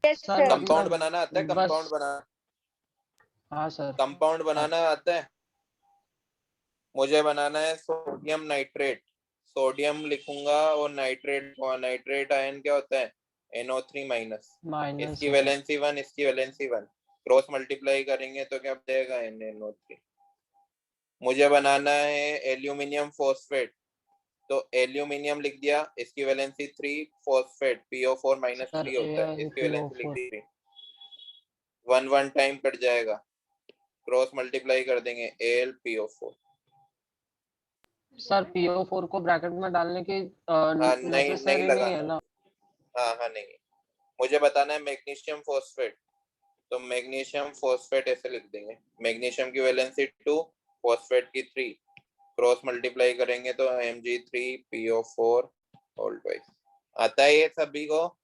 Yes, sir sir. कंपाउंड मतलब बनाना आता है? बस कंपाउंड बनाना, हाँ सर कंपाउंड बनाना आता है? मुझे बनाना है सोडियम नाइट्रेट। सोडियम लिखूंगा और नाइट्रेट, नाइट्रेट आयन क्या होता है? NO3 minus. माइनस इसकी वैलेंसी 1, इसकी वैलेंसी 1, क्रॉस मल्टीप्लाई करेंगे तो क्या बचेगा? NaNO3। मुझे बनाना है एल्यूमिनियम फॉस्फेट, तो एल्यूमिनियम लिख दिया, इसकी valency 3, phosphate PO4 minus sir 3 होता है, इसकी वैलेंसी लिख AlPO4 दी 3, 1 टाइम कट जाएगा, क्रॉस मल्टीप्लाई कर देंगे AlPO4। सर PO4 को ब्रैकेट में डालने की नहीं नहीं नेसेसरी नहीं है लगाना, ना? हाँ हाँ नहीं। मुझे बताना है मैग्नीशियम फॉस्फेट, तो मैग्नीशियम फॉस्फेट ऐसे लिख देंगे, मैग्नीशियम की वैलेंसी 2, फॉस्फेट की 3, क्रॉस मल्टीप्लाई करेंगे तो Mg3PO4 होल ट्वाइस। आता है ये सभी को?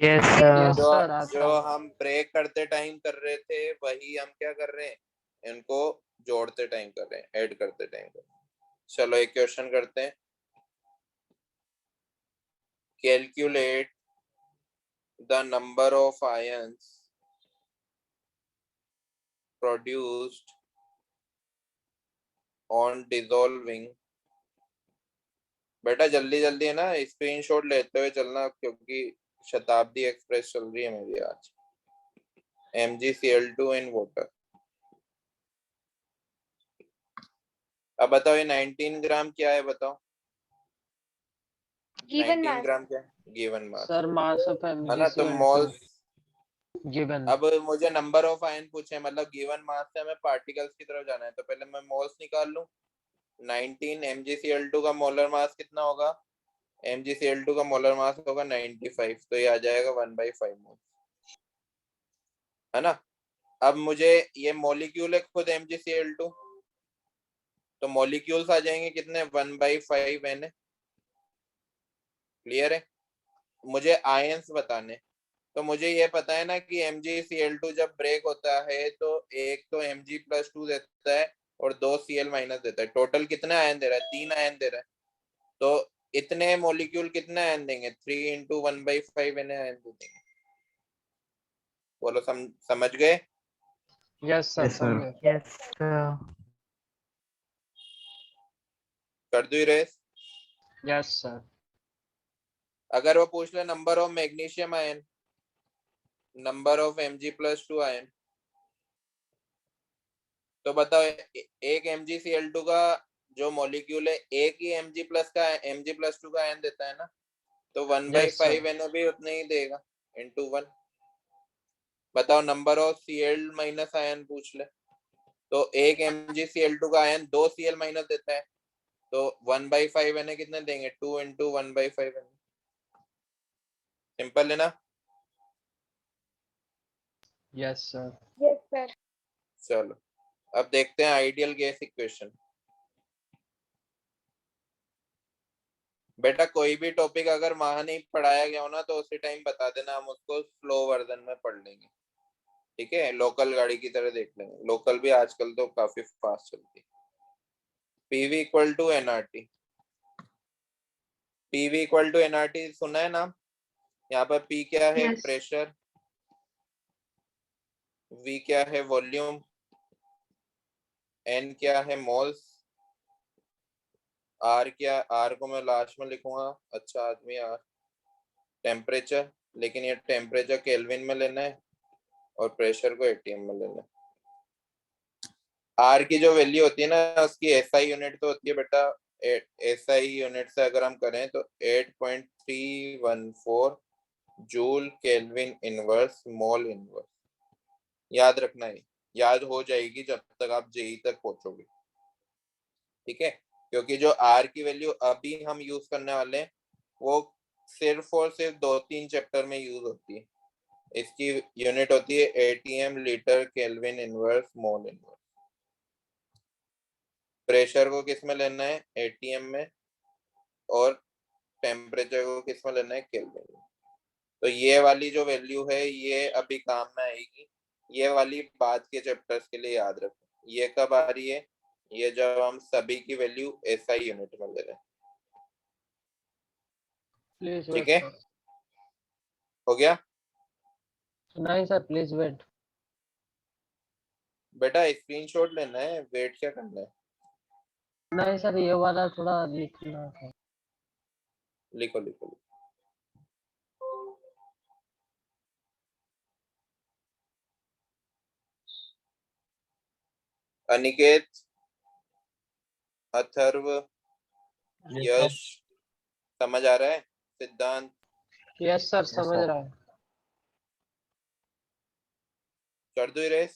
Yes yes sir. जो सर आता जो है। हम ब्रेक करते टाइम कर रहे थे वही हम क्या कर रहे हैं, इनको जोड़ते टाइम कर रहे हैं, ऐड करते टाइम कर रहे हैं। चलो एक क्वेश्चन करते हैं। Calculate the number of ions produced on dissolving. बेटा जल्दी जल्दी है ना, स्क्रीनशॉट लेते हुए चलना, क्योंकि शताब्दी एक्सप्रेस चल रही है मेरी आज। MgCl2 in water. अब बताओ ये 19 ग्राम क्या है? बताओ Given 19 mass. ग्राम क्या है? Given mass sir mass of है ना, तो MgCl2 मोल्स। गिवन। अब मुझे नंबर ऑफ आयन पूछे, मतलब गिवन मास से हमें पार्टिकल्स की तरफ जाना है, तो पहले मैं मोल्स निकाल लूं। 19 MgCl2 का मोलर मास कितना होगा? MgCl2 का मोलर मास होगा 95, तो ये आ जाएगा 1/5 मोल, है ना। अब मुझे ये मॉलिक्यूल है खुद MgCl2, तो मॉलिक्यूल्स आ जाएंगे कितने? 1/5 N। क्लियर है? मुझे आयंस बताने, तो मुझे ये पता है ना कि MgCl2 जब ब्रेक होता है तो एक तो Mg+2 देता है और 2 Cl- देता है। टोटल कितने आयन दे रहा है? 3 आयन दे रहा है। तो इतने मॉलिक्यूल कितने आयन देंगे? 3 × 1/5 N आयन देंगे। बोलो समझ गए? Yes sir Yes, sir. समझे। Yes sir. कर दो रेस। Yes sir. अगर वो पूछ ले number of magnesium ion, number of Mg+2 ion, तो बताओ एक MgCl2 का जो मॉलिक्यूल है एक ही Mg+2 का आयन देता है ना, तो यस सर। 1/5 NO भी उतना ही देगा इंटू 1। बताओ नंबर ऑफ Cl- आयन पूछ ले, तो एक MgCl2 का आयन 2 Cl- देता है, तो 1/5 Na कितने देंगे? 2 × 1/5 Na। सिंपल है ना? Yes sir. Yes, sir. चलो अब देखते हैं आइडियल गैस इक्वेशन। बेटा कोई भी टॉपिक अगर वहां नहीं पढ़ाया गया हो ना तो उसी टाइम बता देना, हम उसको स्लो वर्जन में पढ़ लेंगे, ठीक है? लोकल गाड़ी की तरह देख लेंगे, लोकल भी आजकल तो काफी फास्ट चलती है। PV = nRT। PV = nRT सुना है नाम? यहाँ पर P क्या है? Yes. प्रेशर, V क्या है? वॉल्यूम, N क्या है? मोल्स, R क्या? R को मैं लास्ट में लिखूंगा, अच्छा आदमी R। टेम्परेचर, लेकिन ये टेम्परेचर केल्विन में लेना है और प्रेशर को ATM में लेना है। R की जो वैल्यू होती है ना उसकी SI यूनिट तो होती है बेटा, SI यूनिट से अगर हम करें तो 8.314 joule kelvin inverse mole inverse. याद रखना है, याद हो जाएगी जब तक आप जेई तक पहुंचोगे, ठीक है? क्योंकि जो R की वैल्यू अभी हम यूज करने वाले हैं वो सिर्फ और सिर्फ 2-3 चैप्टर में यूज होती है, इसकी यूनिट होती है ATM litre kelvin inverse mole inverse. Pressure को किस में लेना है? एटीएम में, और टेम्परेचर को किस में लेना है? केल्विन में। तो ये वाली जो वैल्यू है ये अभी काम में आएगी, ये वाली बाद के चैप्टर्स के लिए याद रखो। ये कब आ रही है? ये जब हम सभी की वैल्यू एसआई यूनिट में ले रहे हैं। प्लीज ठीक वेट है, हो गया नहीं सर, प्लीज वेट। बेटा? स्क्रीनशॉट लेना है, वेट क्या करना है? नहीं सर, ये वाला थोड़ा लिखना था। लिखो लिखो लिखो। अनिकेत, अथर्व, यश, समझ आ रहा है? सिद्धांत, यस सर, समझ sir. रहा है। कर दो इरेज।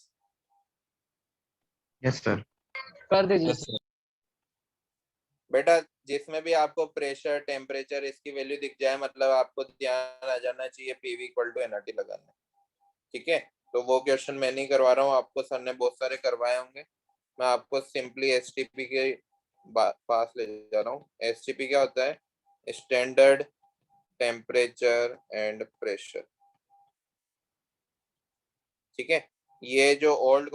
Yes, sir. कर दीजिए Yes, सर। sir. बेटा जिसमें भी आपको प्रेशर टेम्परेचर इसकी वैल्यू दिख जाए, मतलब आपको ध्यान आ जाना चाहिए पीवी इक्वल टू एनआरटी लगाना है। ठीक है, तो वो क्वेश्चन मैं नहीं करवा रहा हूँ, आपको सर ने बहुत सारे करवाए होंगे। मैं आपको सिंपली एसटीपी के पास ले जा रहा हूँ। एसटीपी क्या होता है? Standard temperature and pressure. ठीक है, ये जो ओल्ड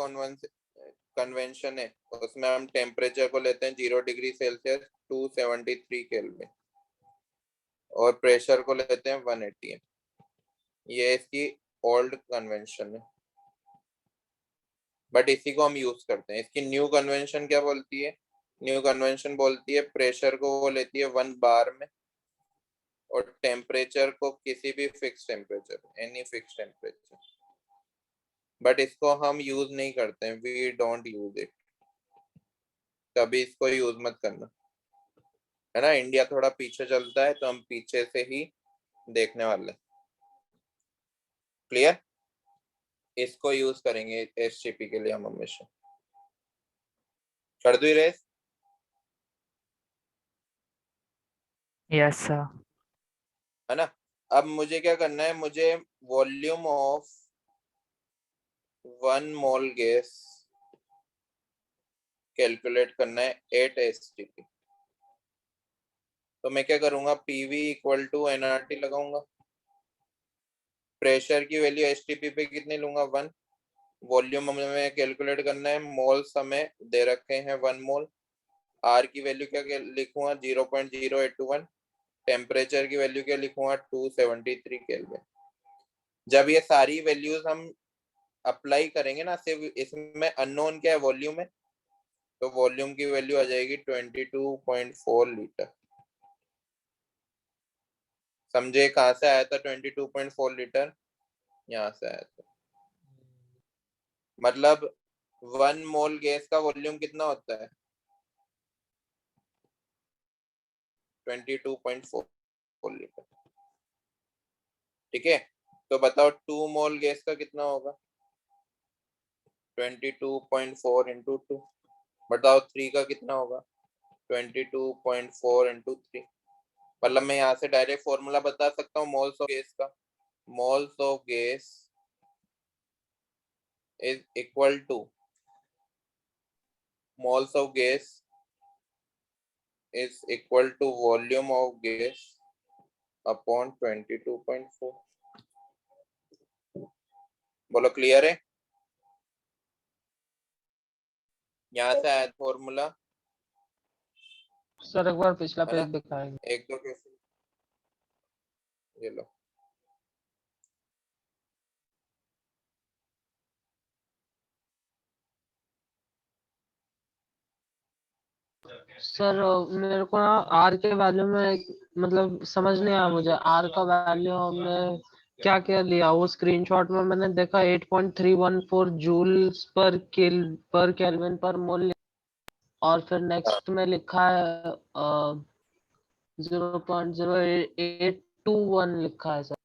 कन्वेंशन है उसमें हम टेम्परेचर को लेते हैं 0 डिग्री सेल्सियस 273 केल्विन, और प्रेशर को लेते हैं 1 atm। ये इसकी ओल्ड कन्वेंशन है, बट इसी को हम यूज करते हैं। इसकी न्यू कन्वेंशन क्या बोलती है? न्यू कन्वेंशन बोलती है प्रेशर को वो लेती है 1 बार में, और टेम्परेचर को किसी भी fix temperature, any fix temperature. But इसको हम यूज नहीं करते हैं, वी डोंट यूज इट। कभी इसको यूज मत करना, है ना। इंडिया थोड़ा पीछे चलता है तो हम पीछे से ही देखने वाले। क्लियर? इसको यूज करेंगे एसटीपी के लिए हम हमेशा। कर दो रेस। Yes, sir. है ना। अब मुझे क्या करना है? मुझे volume of 1 mole gas calculate करना है 8 एसटीपी। तो मैं क्या करूंगा? पीवी इक्वल टू एनआरटी लगाऊंगा। प्रेशर की वैल्यू एसटीपी पे कितनी लूंगा? 1। वॉल्यूम हमें कैलकुलेट करना है, मोल्स हमें दे रखे हैं 1 मोल। आर की वैल्यू क्या लिखूंगा? 0.0821। टेम्परेचर की वैल्यू क्या लिखूंगा? 273 केल्विन। जब ये सारी वैल्यूज हम अप्लाई करेंगे ना, सिर्फ इसमें अननोन क्या है? वॉल्यूम है, तो वॉल्यूम की वैल्यू आ जाएगी 22.4 लीटर। समझे कहां से आया था 22.4 लीटर? यहाँ से आया था। मतलब 1 मोल गैस का वॉल्यूम कितना होता है? 22.4 लीटर। ठीक है, तो बताओ 2 मोल गैस का कितना होगा? 22.4 इंटू 2। बताओ 3 का कितना होगा? 22.4 इंटू 3। मतलब मैं यहाँ से डायरेक्ट फॉर्मूला बता सकता हूँ मोल्स ऑफ गैस का। Moles of gas is equal to moles of gas is equal to volume of gas upon 22.4। बोलो क्लियर है? यहाँ से आया फॉर्मूला, सर एक बार पिछला है ना। पेज दिखाएंगे। एक दो क्वेश्चन ये लो। सर मेरे को ना आर के वैल्यू में मतलब समझ नहीं आया मुझे। आर का वैल्यू हमने क्या क्या लिया? वो स्क्रीनशॉट में मैंने देखा 8.314 जूल्स पर केल्विन पर मोल, और फिर नेक्स्ट में लिखा है 0.0821 लिखा है सर।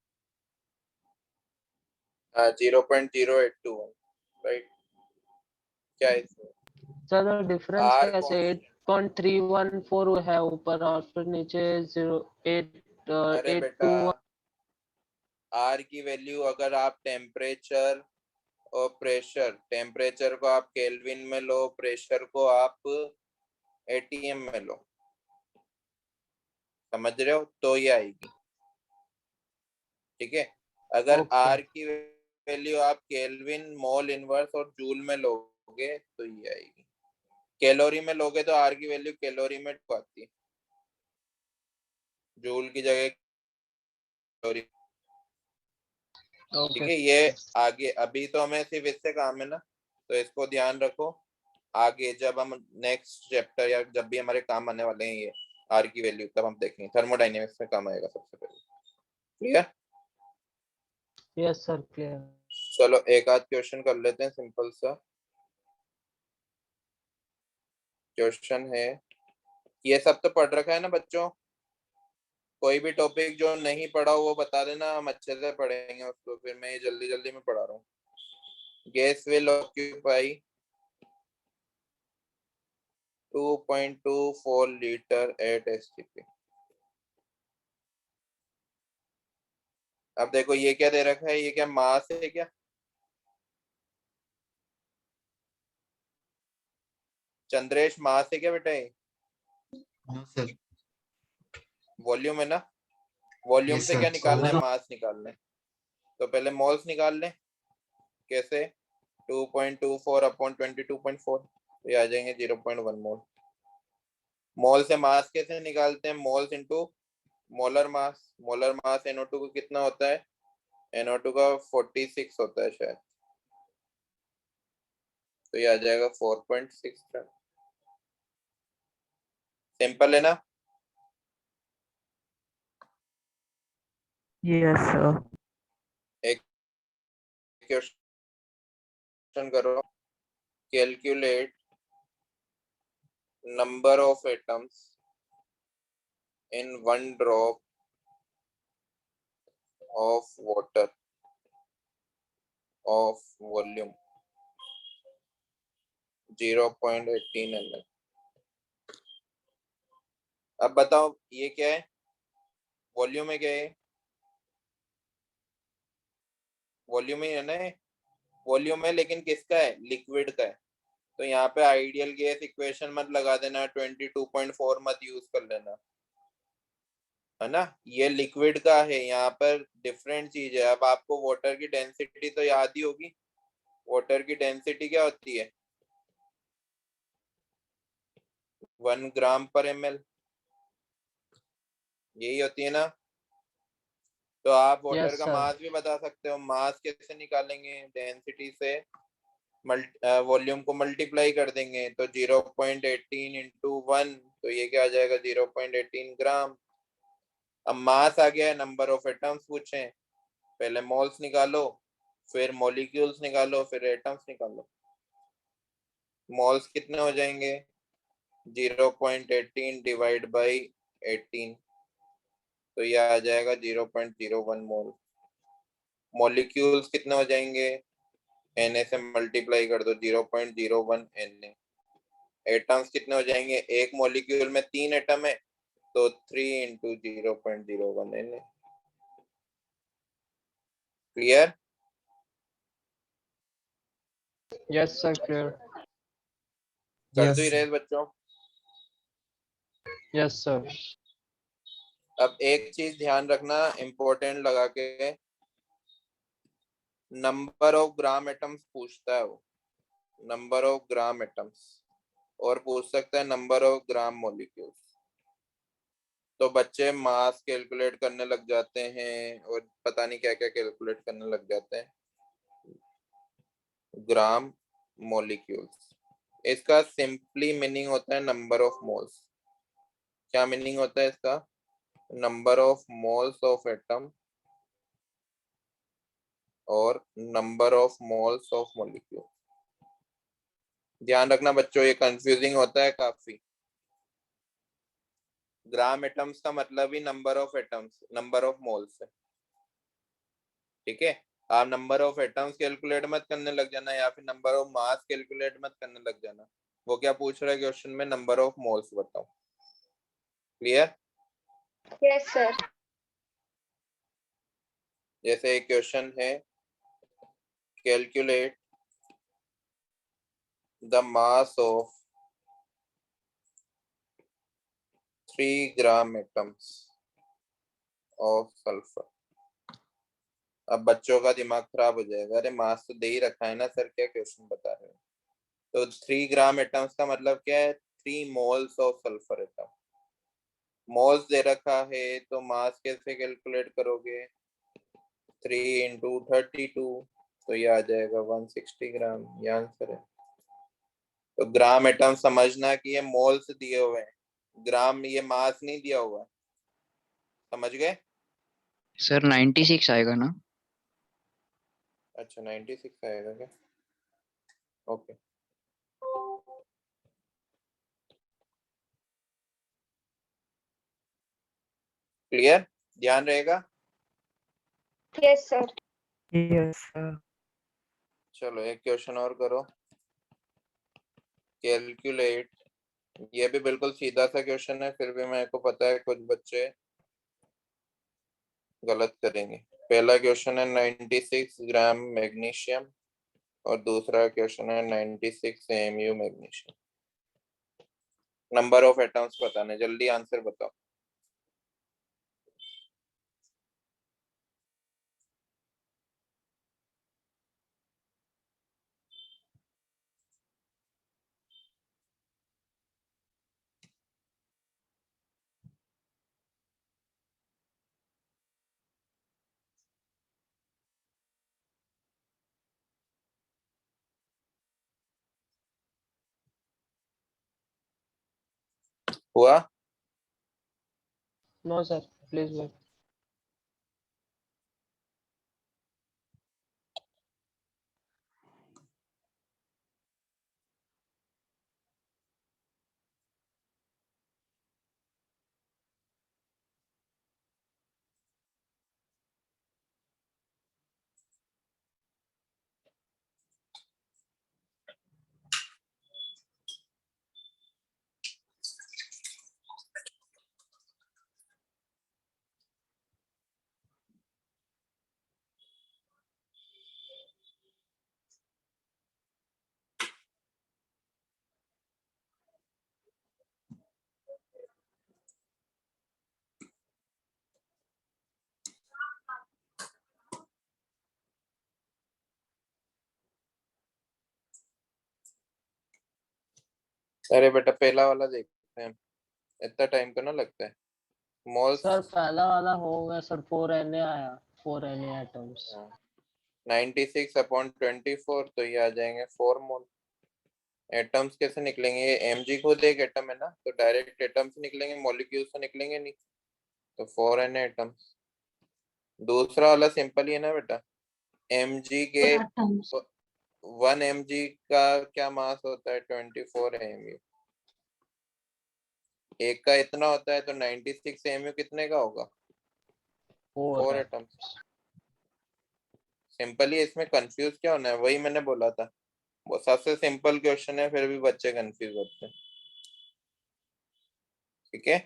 0.0821 राइट। क्या है इसमें? सर डिफरेंस आर कैसे? 8.314 है ऊपर और फिर नीचे 0.8 अरे बेटा आर की वैल्यू अगर आप टेम्परेचर और प्रेशर, टेम्परेचर को आप केल्विन में लो, प्रेशर को आप एटीएम में लो, समझ रहे हो, तो ये आएगी। ठीक है, अगर Okay. आर की वैल्यू आप केल्विन, मोल इनवर्स और जूल में लोगे तो ये आएगी। कैलोरी में लोगे तो आर की वैल्यू कैलोरी में आती है, जूल की जगह कैलोरी। ठीक Okay. है, ये आगे अभी तो हमें सिर्फ इससे काम है ना, तो इसको ध्यान रखो। आगे जब हम नेक्स्ट चैप्टर या जब भी हमारे काम आने वाले हैं ये आर की वैल्यू, तब हम देखेंगे। थर्मोडायनेमिक्स में काम आएगा सबसे पहले। क्लियर? Yes sir, clear. चलो एक आध क्वेश्चन कर लेते हैं, सिंपल सा क्वेश्चन है। ये सब तो पढ़ रखा है ना बच्चों? कोई भी टॉपिक जो नहीं पढ़ा हो वो बता देना, हम अच्छे से पढ़ेंगे उसको। फिर मैं ये जल्दी जल्दी में पढ़ा रहा हूँ। Gas will occupy 2.24 litre at STP. अब देखो ये क्या दे रखा है, ये क्या मास है क्या? चंद्रेश मास है क्या बेटा? ये No, sir. वॉल्यूम है ना? वॉल्यूम Yes, से sir. क्या निकालना है? मास निकालना है। तो पहले मोल्स निकाल लें। कैसे? 2.24 अपॉन 22.4, तो ये आ जाएंगे 0.1 मोल। मोल से मास कैसे निकालते हैं? Moles into molar mass. Molar mass NO2 को कितना होता है? NO2 का 46 होता है शायद, तो ये आ जाएगा 4.6। सिंपल है ना? Yes, sir. एक क्वेश्चन करो। Calculate number of atoms in 1 drop of water of volume 0.18 ml। अब बताओ ये क्या है? वॉल्यूम है क्या? ये वॉल्यूम ही है ना? वॉल्यूम है, लेकिन किसका है? लिक्विड का है। तो यहाँ पे आइडियल गैस इक्वेशन मत लगा देना, 22.4 मत यूज कर लेना, है ना? ये लिक्विड का है, यहाँ पर डिफरेंट चीज है। अब आपको वाटर की डेंसिटी तो याद ही होगी। वाटर की डेंसिटी क्या होती है? 1 ग्राम पर ml, यही होती है ना? तो आप वाटर Yes का sir. मास भी बता सकते हो। मास कैसे निकालेंगे? डेंसिटी से वॉल्यूम को मल्टीप्लाई कर देंगे, तो 0.18 इंटू 1, तो ये क्या आ जाएगा? 0.18 ग्राम। अब मास आ गया है, नंबर ऑफ एटम्स पूछे, पहले मोल्स निकालो, फिर मॉलिक्यूल्स निकालो, फिर एटम्स निकालो। मोल्स कितने हो जाएंगे? 0.18 डिवाइड बाई 18, तो ये आ जाएगा 0.01 मोल। मॉलिक्यूल्स कितने हो जाएंगे? Na से मल्टीप्लाई कर दो, 0.01 Na। एटम्स कितने हो जाएंगे? एक मॉलिक्यूल में 3 एटम है, तो 3 into 0.01 Na। Clear? Yes sir, clear. कर दो इरेज बच्चों। Yes sir. अब एक चीज ध्यान रखना, इंपॉर्टेंट लगा के, नंबर ऑफ ग्राम एटम्स पूछता है वो, नंबर ऑफ ग्राम एटम्स, और पूछ सकता है नंबर ऑफ ग्राम मॉलिक्यूल्स। तो बच्चे मास कैलकुलेट करने लग जाते हैं और पता नहीं क्या क्या कैलकुलेट करने लग जाते हैं। ग्राम मॉलिक्यूल्स, इसका सिंपली मीनिंग होता है नंबर ऑफ मोल्स। क्या मीनिंग होता है इसका? Number of moles of atom और number of moles of molecule. ध्यान रखना बच्चों, ये कंफ्यूजिंग होता है काफी। ग्राम एटम्स का मतलब ही number of atoms, number of moles है। ठीक है, आप नंबर ऑफ एटम्स कैलकुलेट मत करने लग जाना, या फिर नंबर ऑफ मास कैलकुलेट मत करने लग जाना। वो क्या पूछ रहा है क्वेश्चन में? नंबर ऑफ मोल्स बताओ। क्लियर? Yes, sir. जैसे एक क्वेश्चन है, calculate the mass of 3 gram atoms of sulphur. अब बच्चों का दिमाग खराब हो जाएगा, अरे मास तो दे ही रखा है ना सर, क्या क्वेश्चन बता रहे हो। तो 3 ग्राम एटम्स का मतलब क्या है, 3 moles of sulphur atom. Moles दे रखा है तो मास कैसे कैलकुलेट करोगे, 3 इंटू 32, तो ये आ जाएगा 160 ग्राम, ये आंसर है। तो ग्राम एटम समझना कि ये मोल्स दिए हुए हैं, ग्राम ये मास नहीं दिया हुआ है, समझ गए। सर 96 आएगा ना? अच्छा 96 आएगा क्या, ओके। क्लियर, ध्यान रहेगा। Yes, sir. Yes sir. चलो एक क्वेश्चन और करो, कैलकुलेट, ये भी बिल्कुल सीधा सा क्वेश्चन है, फिर भी मेरे को पता है कुछ बच्चे गलत करेंगे। पहला क्वेश्चन है 96 ग्राम मैग्नीशियम और दूसरा क्वेश्चन है 96 AMU magnesium. Number of atoms बताने, जल्दी आंसर बताओ। हुआ? No sir, please wait. अरे बेटा पहला वाला देखते हैं, इतना टाइम तो ना लगता है। मोल्स सर पहला वाला हो गया सर, 4 Na आया, 4 Na एटम्स। 96 अपॉन 24, तो ये आ जाएंगे 4 मोल। एटम्स कैसे निकलेंगे, ये mg खुद एक एटम है ना, तो डायरेक्ट एटम्स निकलेंगे, मॉलिक्यूल्स तो निकलेंगे नहीं, तो 4 Na एटम्स। दूसरा वाला सिंपल ही है ना बेटा, mg के 1 mg का क्या मास होता है, 24 AMU। एक का इतना होता है, तो 96 AMU कितने का होगा, 4 एटम्स। सिंपली, इसमें कंफ्यूज क्या होना है, वही मैंने बोला था, वो सबसे सिंपल क्वेश्चन है, फिर भी बच्चे कंफ्यूज होते हैं। ठीक है,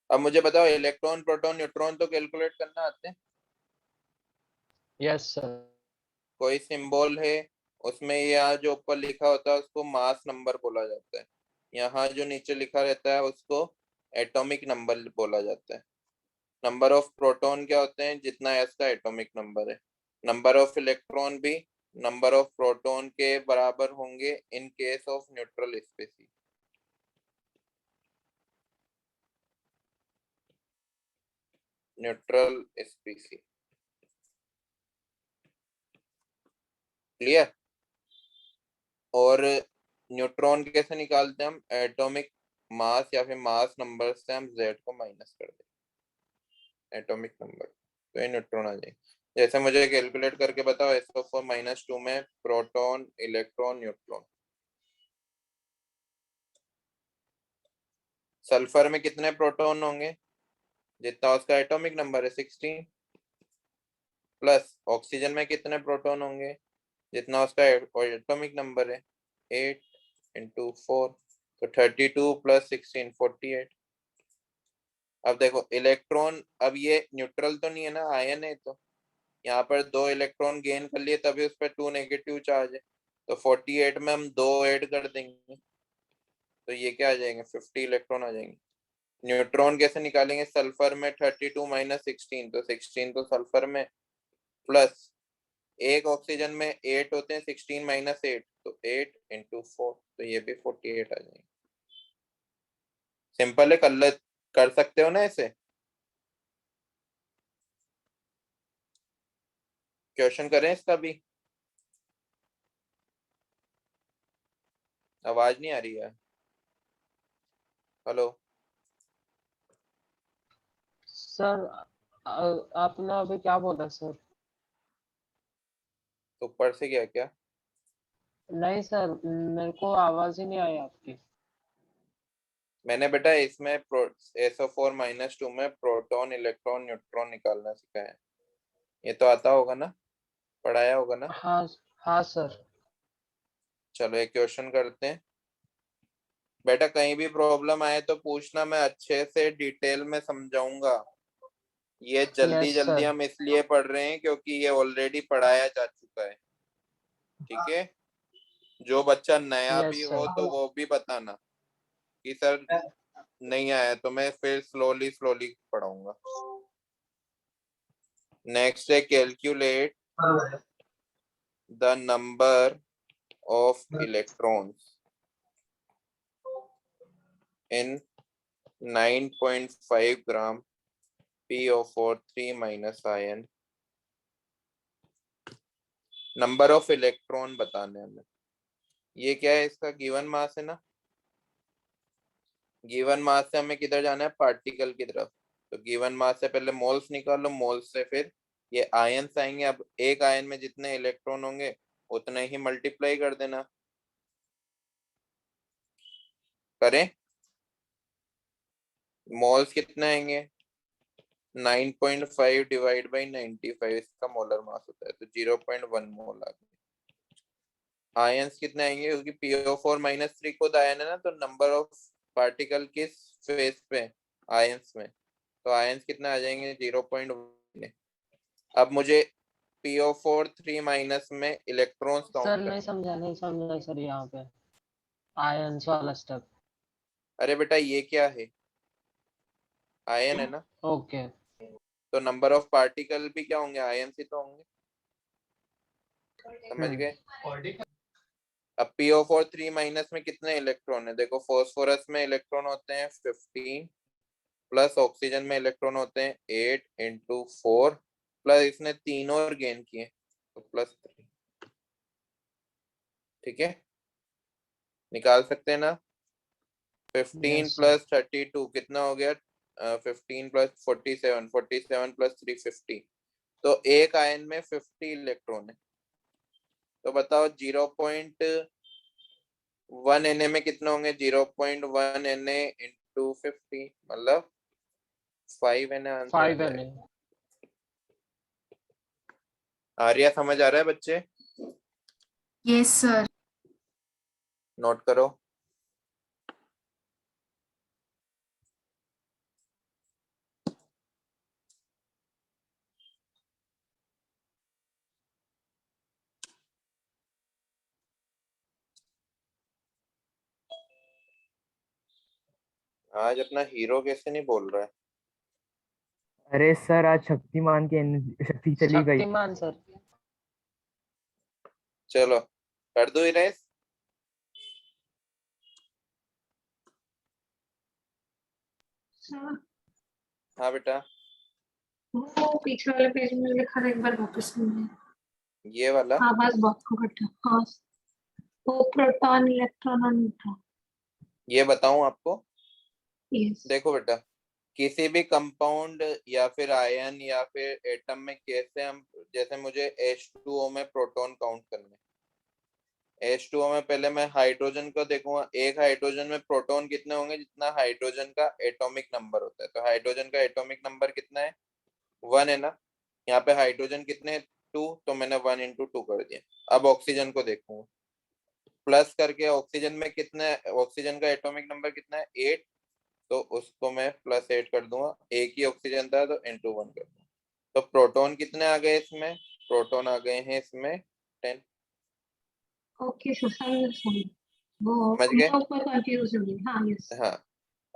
अब मुझे बताओ, इलेक्ट्रॉन प्रोटॉन न्यूट्रॉन तो कैलकुलेट करना आते हैं। Yes sir. कोई सिंबल है, उसमें यहाँ जो ऊपर लिखा होता है उसको मास नंबर बोला जाता है, यहाँ जो नीचे लिखा रहता है उसको एटॉमिक नंबर बोला जाता है। नंबर ऑफ प्रोटॉन क्या होते हैं, जितना एस का एटॉमिक नंबर है। नंबर ऑफ इलेक्ट्रॉन भी नंबर ऑफ प्रोटॉन के बराबर होंगे in case of neutral species. Neutral species, clear. और न्यूट्रॉन कैसे निकालते हैं हम, एटॉमिक मास या फिर मास नंबर से हम जेड को माइनस कर दें, एटॉमिक नंबर, तो ये न्यूट्रॉन आ जाएंगे। जैसे मुझे कैलकुलेट करके बताओ, SO4 -2 में प्रोटॉन इलेक्ट्रॉन न्यूट्रॉन। सल्फर में कितने प्रोटॉन होंगे, जितना उसका एटॉमिक नंबर है 16, प्लस ऑक्सीजन में कितने प्रोटॉन होंगे, जितना उसका एटॉमिक नंबर है 8 इंटू 4, तो 32 प्लस 16 48। अब देखो इलेक्ट्रॉन, अब ये न्यूट्रल तो नहीं है ना, आयन है, तो यहाँ पर 2 इलेक्ट्रॉन गेन कर लिए तभी उस पर 2 नेगेटिव चार्ज है, तो 48 में हम 2 ऐड कर देंगे तो ये क्या आ जाएंगे, 50 इलेक्ट्रॉन आ जाएंगे। न्यूट्रॉन कैसे निकालेंगे, सल्फर में 32 माइनस 16, तो 16 तो सल्फर में, प्लस एक ऑक्सीजन में 8 होते हैं, 16 माइनस 8 तो 8 इंटू 4, तो ये भी 48 आ जाएंगे। सिंपल है, कर सकते हो ना ऐसे। क्वेश्चन करें इसका भी, आवाज नहीं आ रही है, हेलो सर आपने अभी क्या बोला सर? तो ऊपर से क्या क्या, नहीं सर, मेरे को आवाज ही नहीं आई आपकी। मैंने बेटा इसमें SO4 माइनस 2 में प्रोटॉन इलेक्ट्रॉन न्यूट्रॉन निकालना सिखाया है, ये तो आता होगा ना, पढ़ाया होगा ना। हाँ हाँ सर। चलो एक क्वेश्चन करते हैं बेटा, कहीं भी प्रॉब्लम आए तो पूछना, मैं अच्छे से डिटेल में समझाऊंगा। ये जल्दी यस जल्दी सर। हम इसलिए पढ़ रहे हैं क्योंकि ये ऑलरेडी पढ़ाया जा चुका है, ठीक है। जो बच्चा नया भी यस हो सर। तो वो भी बताना कि सर नहीं आया, तो मैं फिर स्लोली स्लोली पढ़ाऊंगा। नेक्स्ट है calculate the number of electrons in 9.5 gram PO4 3 minus ion. Number of electron बताने हमें, ये क्या है, इसका गिवन मास है ना, गिवन मास से हमें किधर जाना है, पार्टिकल की तरफ, तो गिवन मास से पहले मोल्स निकालो, मोल्स से फिर ये आयन्स आएंगे। अब एक आयन में जितने इलेक्ट्रॉन होंगे उतने ही मल्टीप्लाई कर देना, करें। मोल्स कितने आएंगे, 9.5 डिवाइड बाई 95, इसका मोलर मास होता है, तो 0.1 मोल आ गया। आयन्स कितने आएंगे, क्योंकि PO4 माइनस 3 खुद आयन है ना, तो नंबर ऑफ पार्टिकल किस फेज पे, आयन्स में, तो आयन्स कितने आ जाएंगे, 0.1। अब मुझे PO4 3 माइनस में इलेक्ट्रॉन्स सर काउंट नहीं करने। समझा, नहीं समझा सर यहाँ पे आयंस वाला स्टेप। अरे बेटा ये क्या है, आयन है ना, ओके। तो नंबर ऑफ पार्टिकल भी क्या होंगे, आयन्स ही तो होंगे, समझ गए। अब PO4 3 माइनस में कितने इलेक्ट्रॉन है, देखो फॉस्फोरस में इलेक्ट्रॉन होते हैं 15, प्लस ऑक्सीजन में इलेक्ट्रॉन होते हैं 8 इंटू 4, प्लस इसने 3 और गेन किए तो +3, ठीक है, निकाल सकते हैं ना। 15 यस सर। प्लस 32 कितना हो गया, 15 प्लस 47, 47 प्लस 3 50, तो एक आयन में 50 इलेक्ट्रॉन है, तो बताओ 0.1 Na में कितने होंगे, 0.1 Na इंटू 50 मतलब 5 Na आंसर आ 5 है जाएगा। नहीं। आर्या समझ आ रहा है बच्चे, यस सर। नोट करो। आज अपना हीरो कैसे नहीं बोल रहा है, अरे सर आज शक्तिमान की शक्ति चली गई। शक्तिमान सर। चलो कर दो इरेज। सर हाँ बेटा, वो पीछे वाले पेज में लिखा था, एक बार वापस सुनिए। ये वाला, हाँ बस बहुत खूब। हाँ, वो प्रोटॉन इलेक्ट्रॉन और न्यूट्रॉन। ये बताऊं आपको, यस। देखो बेटा, किसी भी कंपाउंड या फिर आयन या फिर एटम में कैसे हम, जैसे मुझे H2O में प्रोटॉन काउंट करने, H2O में पहले मैं हाइड्रोजन को देखूंगा, एक हाइड्रोजन में प्रोटॉन कितने होंगे, जितना हाइड्रोजन का एटॉमिक नंबर होता है, तो हाइड्रोजन का एटॉमिक नंबर कितना है, 1 है ना, यहाँ पे हाइड्रोजन कितने हैं, 2, तो मैंने 1 इंटू 2 कर दिया। अब ऑक्सीजन को देखूंगा, प्लस करके ऑक्सीजन में कितने, ऑक्सीजन का एटॉमिक नंबर कितना है, 8, तो उसको मैं +8 कर दूंगा, एक ही ऑक्सीजन था तो N2 1 कर दूंगा। तो प्रोटॉन कितने आ गए इसमें? प्रोटॉन आ गए हैं इसमें 10। ओके सर, समझ वो समझ गए? मैं ऊपर कंफ्यूज हो गई। हाँ यस। हाँ,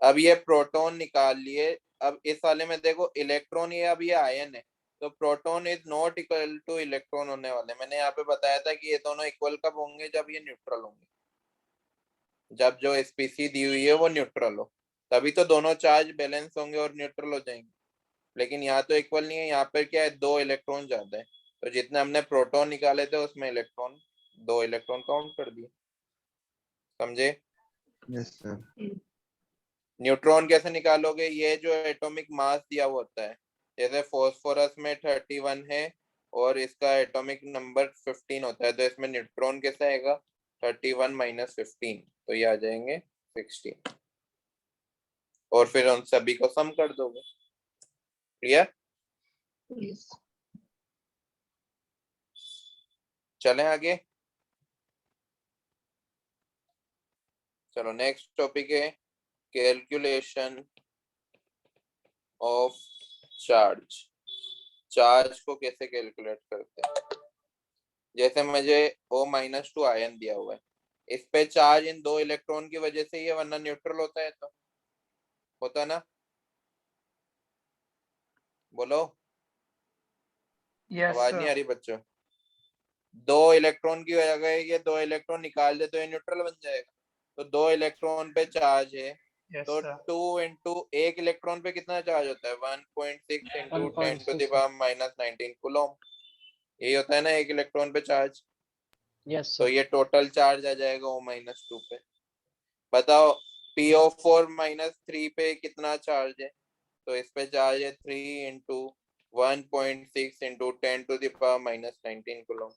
अब ये प्रोटॉन निकाल लिए। अब इस वाले में देखो इलेक्ट्रॉन, ये अब ये आयन है, तो proton is not equal two electron होने वाले। मैंने यहाँ पे बताया था कि ये दोनों इक्वल कब होंगे? जब ये न्यूट्रल होंगे, जब जो स्पीसी दी हुई है वो न्यूट्रल हो, तभी तो दोनों चार्ज बैलेंस होंगे और न्यूट्रल हो जाएंगे। लेकिन यहाँ तो इक्वल नहीं है, यहाँ पर क्या है, 2 इलेक्ट्रॉन ज्यादा है, तो जितने हमने प्रोटॉन निकाले थे उसमें इलेक्ट्रॉन 2 इलेक्ट्रॉन काउंट कर दिए। समझे? Yes sir. न्यूट्रॉन कैसे निकालोगे? ये जो एटॉमिक मास दिया हुआ होता है, जैसे फास्फोरस में 31 है और इसका एटॉमिक नंबर 15 होता है, तो इसमें न्यूट्रॉन कैसे आएगा? 31 - 15, तो ये आ जाएंगे 16, और फिर उन सभी को सम कर दोगे। क्लियर? यस। चलें आगे। चलो नेक्स्ट टॉपिक है कैलकुलेशन ऑफ चार्ज। चार्ज को कैसे कैलकुलेट करते हैं? जैसे मुझे O-2 आयन दिया हुआ है, इस पे चार्ज इन 2 इलेक्ट्रॉन की वजह से ये, वरना न्यूट्रल होता है, तो होता ना? बोलो, यस आवाज नहीं आ सर। रही बच्चों? 2 इलेक्ट्रॉन की वजह से ये 2 इलेक्ट्रॉन निकाल दे तो ये न्यूट्रल बन जाएगा। तो 2 इलेक्ट्रॉन पे चार्ज है, यस तो सर। 2 इंटू 1 इलेक्ट्रॉन पे कितना चार्ज होता है? 1.6 इंटू 10 टू 1.6 द -19 कूलम। यही होता है ना एक इलेक्ट्रॉन पे चार्ज। यस तो सर। ये टोटल चार्ज आ जाएगा O-2 पे। बताओ PO4 -3 पे कितना चार्ज है? तो इस पे चार्ज है 3 into 1.6 into 10 to the power -19 coulomb.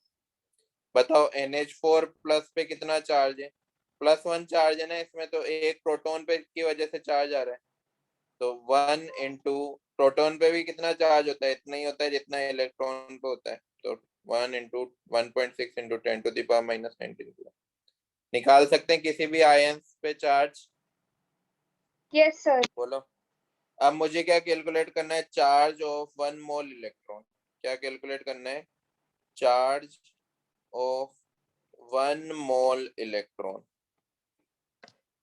बताओ NH4 प्लस पे कितना चार्ज है? +1 चार्ज है ना इसमें, तो एक प्रोटॉन पे की वजह से चार्ज आ रहा है, तो 1 इंटू प्रोटॉन पे भी कितना चार्ज होता है? इतना ही होता है जितना इलेक्ट्रॉन पे होता है, तो 1 into 1.6 into 10 to the power -19 coulomb. निकाल सकते हैं किसी भी आयन पे चार्ज? Yes sir. बोलो। अब मुझे क्या कैलकुलेट करना है? Charge of 1 mole electron. क्या कैलकुलेट करना है? Charge of 1 mole electron.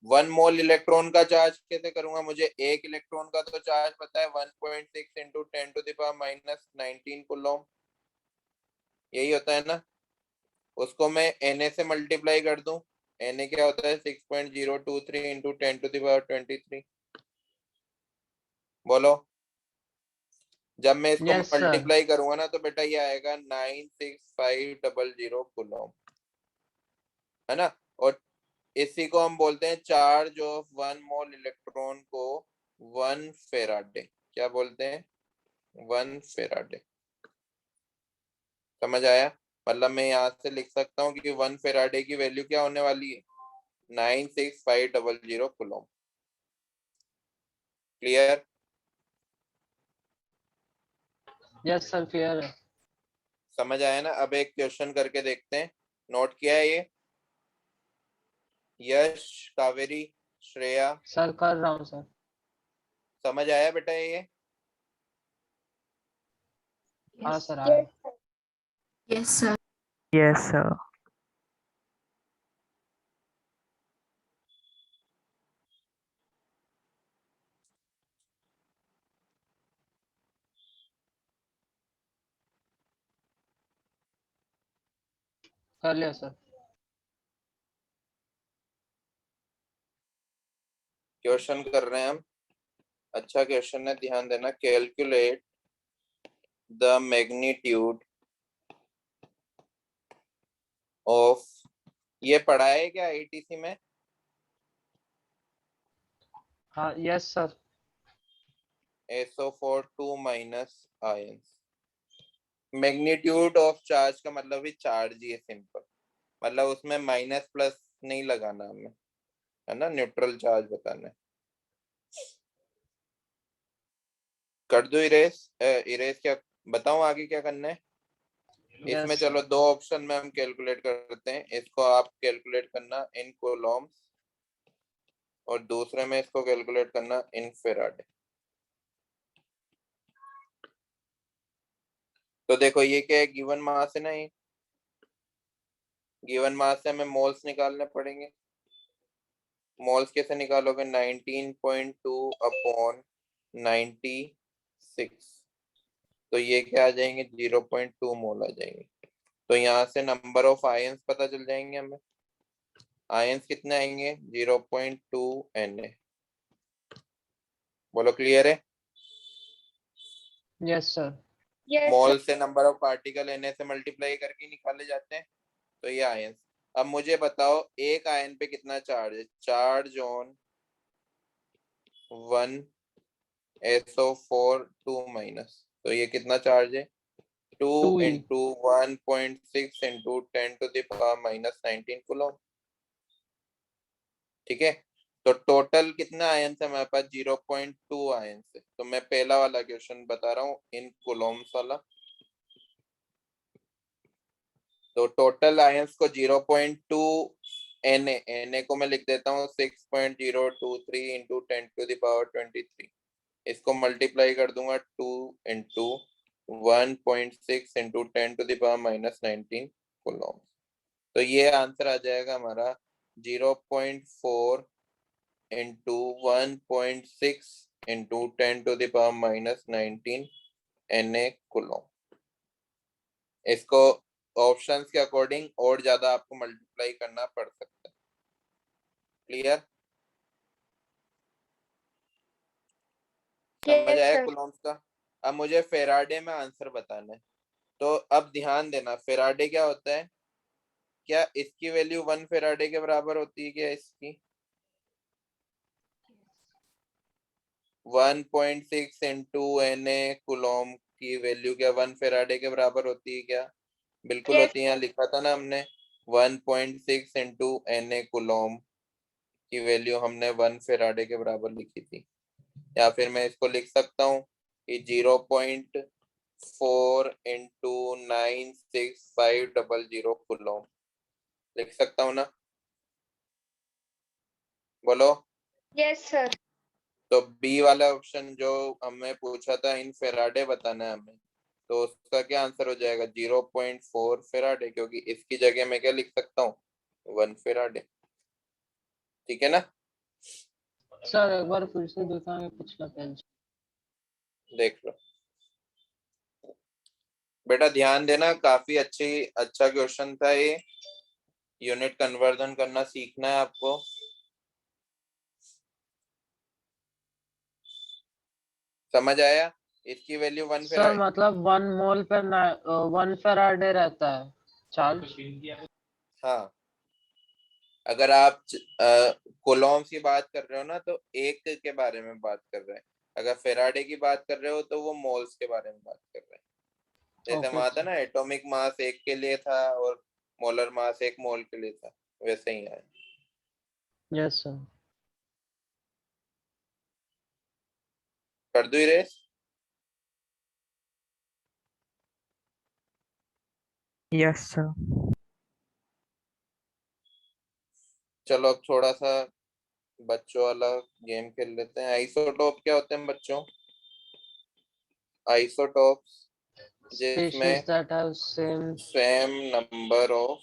1 mole electron का चार्ज कैसे करूंगा? मुझे एक इलेक्ट्रॉन का तो चार्ज पता है, 1.6 into 10 to the power -19 coulomb, यही होता है ना? उसको मैं Na से मल्टीप्लाई कर दूं। Na क्या होता है? 6.023 इंटू 10 टू द पावर 23। बोलो। जब मैं इसको यस सर। मल्टीप्लाई करूंगा ना, तो बेटा ये आएगा 96500 कूलम, है ना? और इसी को हम बोलते हैं चार्ज ऑफ 1 मोल इलेक्ट्रॉन को 1 फेराडे। क्या बोलते हैं? 1 फेराडे। समझ आया? मतलब मैं यहाँ से लिख सकता हूँ कि 1 फेराडे की वैल्यू क्या होने वाली है? 96500 coulomb. Clear? Yes sir, clear है। समझ आया ना? अब एक क्वेश्चन करके देखते हैं। नोट किया है ये? यश, कावेरी, श्रेया, सर कर रहा हूँ सर। समझ आया बेटा ये? हाँ सर, आया। Yes, sir. Yes, sir. कर लिया सर। क्वेश्चन कर रहे हैं हम। अच्छा क्वेश्चन है, ध्यान देना। कैलकुलेट द मैग्नीट्यूड ऑफ, ये पढ़ा है क्या आईटीसी में? हाँ yes sir. SO4 2 minus ions. Magnitude of charge का मतलब भी चार्ज ही है, सिंपल। मतलब उसमें माइनस प्लस नहीं लगाना हमें, है ना? न्यूट्रल चार्ज बताना है। कर दो इरेज? इरेज क्या बताऊं आगे क्या करना है? इसमें यस चलो सर। 2 ऑप्शन में हम कैलकुलेट करते हैं। इसको आप कैलकुलेट करना इन कूलम्स और दूसरे में इसको कैलकुलेट करना इन फेराडे। तो देखो ये क्या है, गिवन मास है ना, ये गिवन मास से हमें मोल्स निकालने पड़ेंगे। मोल्स कैसे निकालोगे, 19.2 अपॉन 96, तो ये क्या आ जाएंगे, 0.2 मोल आ जाएंगे। तो यहाँ से नंबर ऑफ आयंस पता चल जाएंगे हमें। आयंस कितने आएंगे, 0.2 Na। बोलो क्लियर है। Yes sir. Yes, मोल से नंबर ऑफ पार्टिकल Na से मल्टीप्लाई करके निकाले जाते हैं। तो ये आयंस। अब मुझे बताओ एक आयन पे कितना चार्ज है, चार्ज ऑन 1 SO4 2 माइनस, तो ये कितना चार्ज है, 2 2E। Into 1.6 into 10⁻⁻19 coulomb. ठीक है, तो टोटल कितना आयन है हमारे पास, 0.2 आयन है। तो मैं पहला वाला क्वेश्चन बता रहा हूँ इन कूलम्स वाला। तो टोटल आयंस को 0.2 Na को मैं लिख देता हूँ 6.023 इंटू 10⁻23। इसको मल्टीप्लाई कर दूंगा 2 इंटू 1.6 इंटू 10⁻⁻19 कूलम। तो ये आंसर आ जाएगा हमारा 0.4 इंटू 1.6 इंटू 10⁻⁻19 Na कूलम। इसको ऑप्शंस के अकॉर्डिंग और ज्यादा आपको मल्टीप्लाई करना पड़ सकता है। क्लियर, समझ yes, आया sir. कूलम्स का। अब मुझे फेराडे में आंसर बताना है। तो अब ध्यान देना, फेराडे क्या होता है, क्या इसकी वैल्यू 1 फेराडे के बराबर होती है, क्या इसकी 1.6 इंटू Na कूलम की वैल्यू क्या 1 फेराडे के बराबर होती है क्या, बिल्कुल Yes, होती है। यहाँ लिखा था ना हमने 1.6 इंटू Na कूलम की वैल्यू हमने 1 फेराडे के बराबर लिखी थी। या फिर मैं इसको लिख सकता हूँ कि 0.4 इंटू 96500 कूलम लिख सकता हूँ ना, बोलो। yes, sir. तो बी वाला ऑप्शन जो हमें पूछा था इन फेराडे बताना है हमें, तो उसका क्या आंसर हो जाएगा, 0.4 फेराडे, क्योंकि इसकी जगह मैं क्या लिख सकता हूँ, 1 फेराडे। ठीक है ना, सर एक बार फिर से दिखाएंगे पिछला पेज। देख लो बेटा, ध्यान देना, काफी अच्छा क्वेश्चन था ये। यूनिट कन्वर्जन करना सीखना है आपको। समझ आया, इसकी वैल्यू 1 सर फेराडे। मतलब 1 मोल पे 1 फेराडे रहता है चार्ज। हाँ, अगर आप कूलम्स की बात कर रहे हो ना, तो एक के बारे में बात कर रहे हैं। अगर फेराडे की बात कर रहे हो तो वो मोल्स के बारे में बात कर रहे हैं। जैसे ओके वहां था ना, एटॉमिक मास एक के लिए था और मोलर मास 1 मोल के लिए था, वैसे ही है। Yes sir. कर दो इरेज। yes, sir. चलो अब थोड़ा सा बच्चों वाला गेम खेल लेते हैं। आइसोटोप क्या होते हैं बच्चों, आइसोटोप्स जिसमें species that have same same number of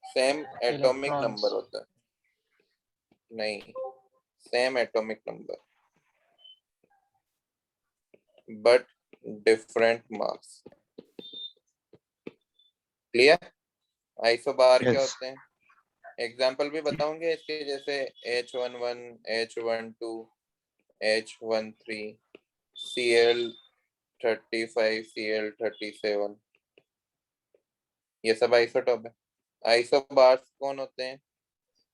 same atomic electrons. Number होता है, नहीं, same atomic number but different mass. Clear, isobar क्या होते हैं, एग्जाम्पल भी बताऊंगे इसके, जैसे H11 H12 H13 Cl35 Cl37, ये सब आइसोटॉप है। आइसोबार्स कौन होते हैं,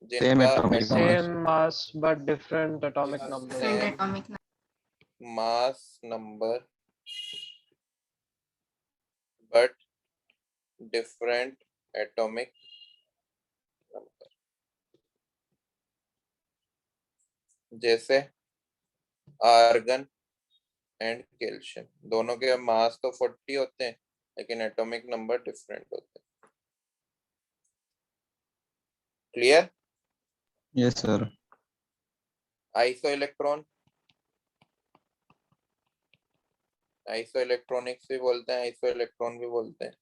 जिनका same mass but different atomic number. Different same atomic number. Mass number but different atomic number, जैसे आर्गन एंड कैल्शियम, दोनों के मास तो 40 होते हैं लेकिन एटॉमिक नंबर डिफरेंट होते हैं। Clear, Yes, sir. Iso electron, iso electronics भी बोलते हैं, आइसो इलेक्ट्रॉन भी बोलते हैं,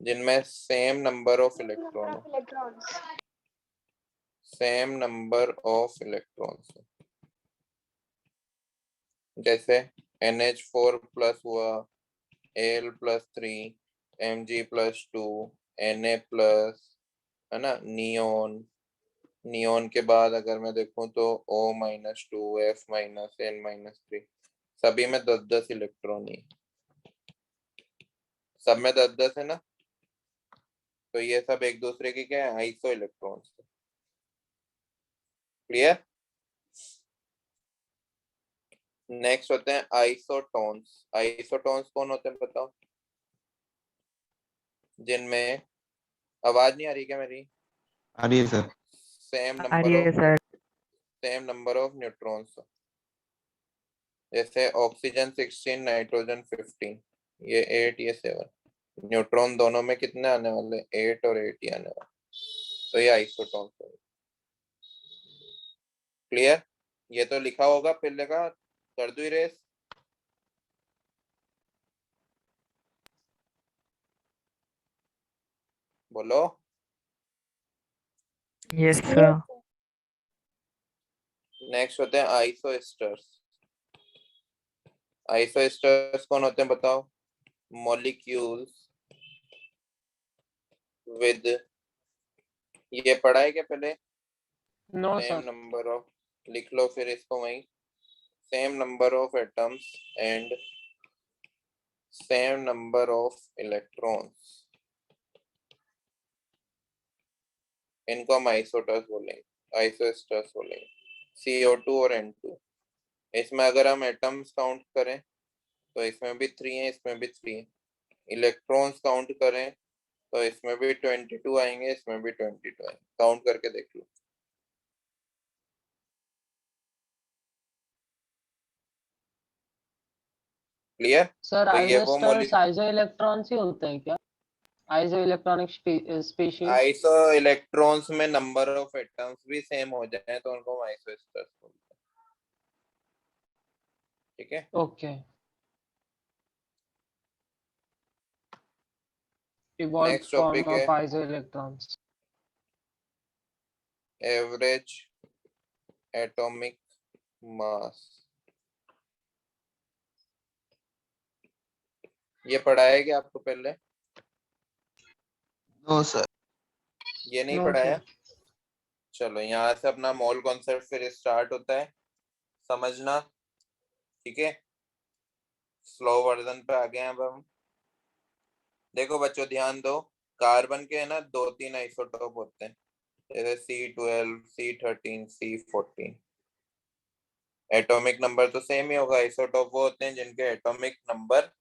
जिनमें सेम नंबर ऑफ इलेक्ट्रॉन हो, Electrons. Same number of electrons, जैसे NH4 प्लस हुआ, Al+3, Mg+2, Na प्लस, है ना, नियोन, नियोन के बाद अगर मैं देखूं तो O-2, F-, N-3, सभी में 10-10 इलेक्ट्रॉन ही, सब में 10-10 है ना, तो ये सब एक दूसरे की क्या है, आइसो इलेक्ट्रॉन्स। क्लियर। नेक्स्ट होते हैं आइसोटोन्स। आइसोटोन्स कौन होते हैं बताओ? जिनमें आवाज नहीं आ रही क्या मेरी? आ रही है सर। सेम आ नंबर रही है of sir. Same number of neutrons, जैसे ऑक्सीजन 16, नाइट्रोजन 15, ये 8, ये 7, न्यूट्रॉन दोनों में कितने आने वाले, 8 और 8 ही आने वाले, तो ये आइसोटोन्स है। क्लियर। ये तो लिखा होगा पहले का, कर दो इरेज। बोलो। Yes sir. नेक्स्ट होते हैं आइसोएस्टर्स। आइसोएस्टर्स कौन होते हैं बताओ? मॉलिक्यूल्स विद, ये पढ़ा है क्या पहले? No same sir. Number of, लिख लो फिर इसको वहीं, same number of atoms and same number of electrons, इनको हम आइसोटर्स बोलेंगे, आइसोएस्टर्स बोलेंगे। CO2 और N2, इसमें अगर हम एटम्स काउंट करें तो इसमें भी 3 है, इसमें भी 3 है। इलेक्ट्रॉन्स काउंट करें तो इसमें भी 22 आएंगे, इसमें भी 22 आएंगे। काउंट करके देख लो। क्लियर। सर तो ये वो आइसोस्टर्स आइसो इलेक्ट्रॉन्स ही होते हैं क्या? Iso electronic species. Iso electrons में नंबर ऑफ एटम्स भी सेम हो जाए तो उनको हम आइसोएस्टर्स बोलते हैं। ठीक है। Okay. Evolve next form topic है of iso electrons. Average atomic mass. ये पढ़ा है क्या आपको पहले? No sir. ये नहीं नो पढ़ाया? सर। चलो यहाँ से अपना मोल कॉन्सेप्ट फिर स्टार्ट होता है समझना। ठीक है, स्लो वर्जन पे आ गए हैं अब हम। देखो बच्चों ध्यान दो, कार्बन के है ना 2-3 आइसोटोप होते हैं, जैसे C12, C13, C14। Atomic number तो सेम ही होगा। आइसोटोप वो होते हैं जिनके एटॉमिक नंबर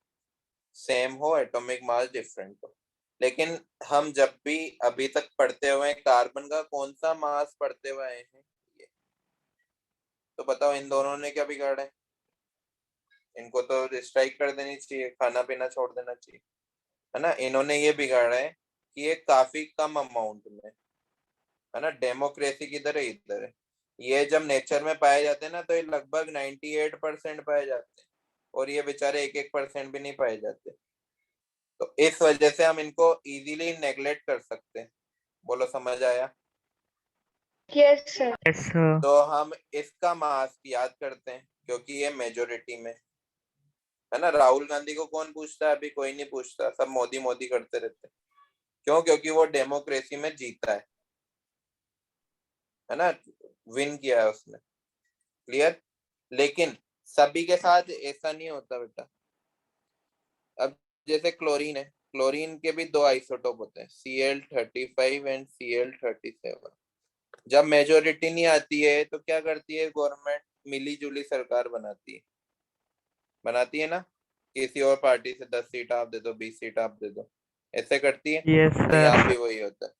सेम हो, एटॉमिक मास डिफरेंट हो। लेकिन हम जब भी अभी तक पढ़ते हुए कार्बन का कौन सा मास पढ़ते हुए आए हैं, ये तो बताओ इन दोनों ने क्या बिगाड़ा है? इनको तो स्ट्राइक कर देनी चाहिए, खाना पीना छोड़ देना चाहिए, है ना। इन्होंने ये बिगाड़ा है कि ये काफी कम अमाउंट में, है ना। डेमोक्रेसी किधर है? इधर है। ये जब नेचर में पाए जाते हैं ना तो ये लगभग 98% पाए जाते हैं, और ये बेचारे 1-1% भी नहीं पाए जाते। तो इस वजह से हम इनको इजीली नेग्लेक्ट कर सकते हैं। बोलो समझ आया? Yes, sir. Yes sir. तो हम इसका मास याद करते हैं क्योंकि ये मेजोरिटी में, है ना। राहुल गांधी को कौन पूछता है? अभी कोई नहीं पूछता, सब मोदी मोदी करते रहते हैं। क्यों? क्योंकि वो डेमोक्रेसी में जीता है ना, विन किया है उसने। क्लियर। लेकिन सभी के साथ ऐसा नहीं होता बेटा। अब जैसे क्लोरीन है, क्लोरीन के भी 2 आइसोटोप होते हैं, Cl35 एंड Cl37। जब मेजोरिटी नहीं आती है तो क्या करती है गवर्नमेंट? मिली जुली सरकार बनाती है ना। किसी और पार्टी से 10 सीट आप दे दो, 20 सीट आप दे दो, ऐसे करती है। यस तो यहाँ सर। भी वही होता है।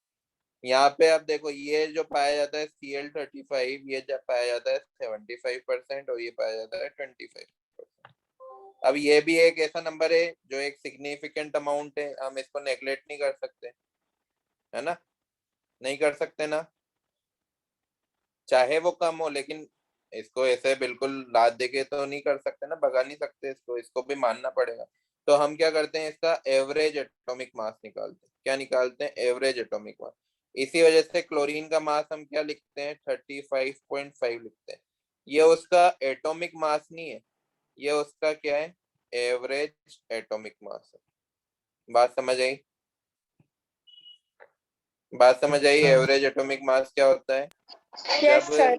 यहाँ पे अब देखो, ये जो पाया जाता है Cl35, ये जब पाया जाता है 75%, और ये पाया जाता है 25%। अब ये भी एक ऐसा नंबर है जो एक सिग्निफिकेंट अमाउंट है, हम इसको नेग्लेक्ट नहीं कर सकते, है ना। नहीं कर सकते ना। चाहे वो कम हो, लेकिन इसको ऐसे बिल्कुल लाद देके तो नहीं कर सकते ना, भगा नहीं सकते इसको भी मानना पड़ेगा। तो हम क्या करते हैं, इसका एवरेज एटॉमिक मास निकालते हैं। क्या निकालते हैं? एवरेज एटॉमिक मास। इसी वजह से क्लोरीन का मास हम क्या लिखते हैं? 35.5 लिखते हैं। ये उसका एटॉमिक मास नहीं है, ये उसका क्या है? एवरेज एटॉमिक मास है। बात समझ आई? बात समझ आई? sir. एवरेज एटॉमिक मास क्या होता है? Yes, जब sir.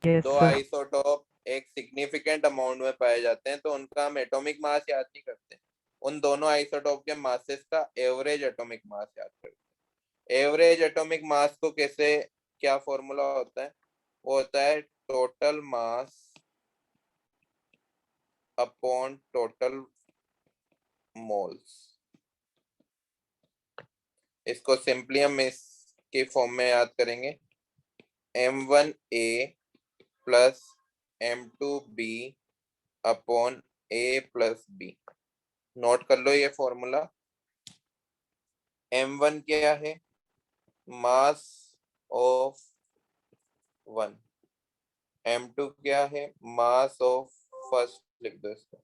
Yes, दो sir. आइसोटोप एक सिग्निफिकेंट अमाउंट में पाए जाते हैं तो उनका हम एटॉमिक मास याद नहीं करते, उन दोनों आइसोटोप के मासेस का एवरेज एटॉमिक मास याद करते हैं। एवरेज एटॉमिक मास को कैसे, क्या फॉर्मूला होता है? वो होता है total mass upon total moles. इसको सिंपली हम इसके फॉर्म में याद करेंगे, m1a plus m2b upon a plus b। Note कर लो ये फॉर्मूला। m1 क्या है? Mass of 1। m2 क्या है? मास ऑफ फर्स्ट, लिख दो इसको,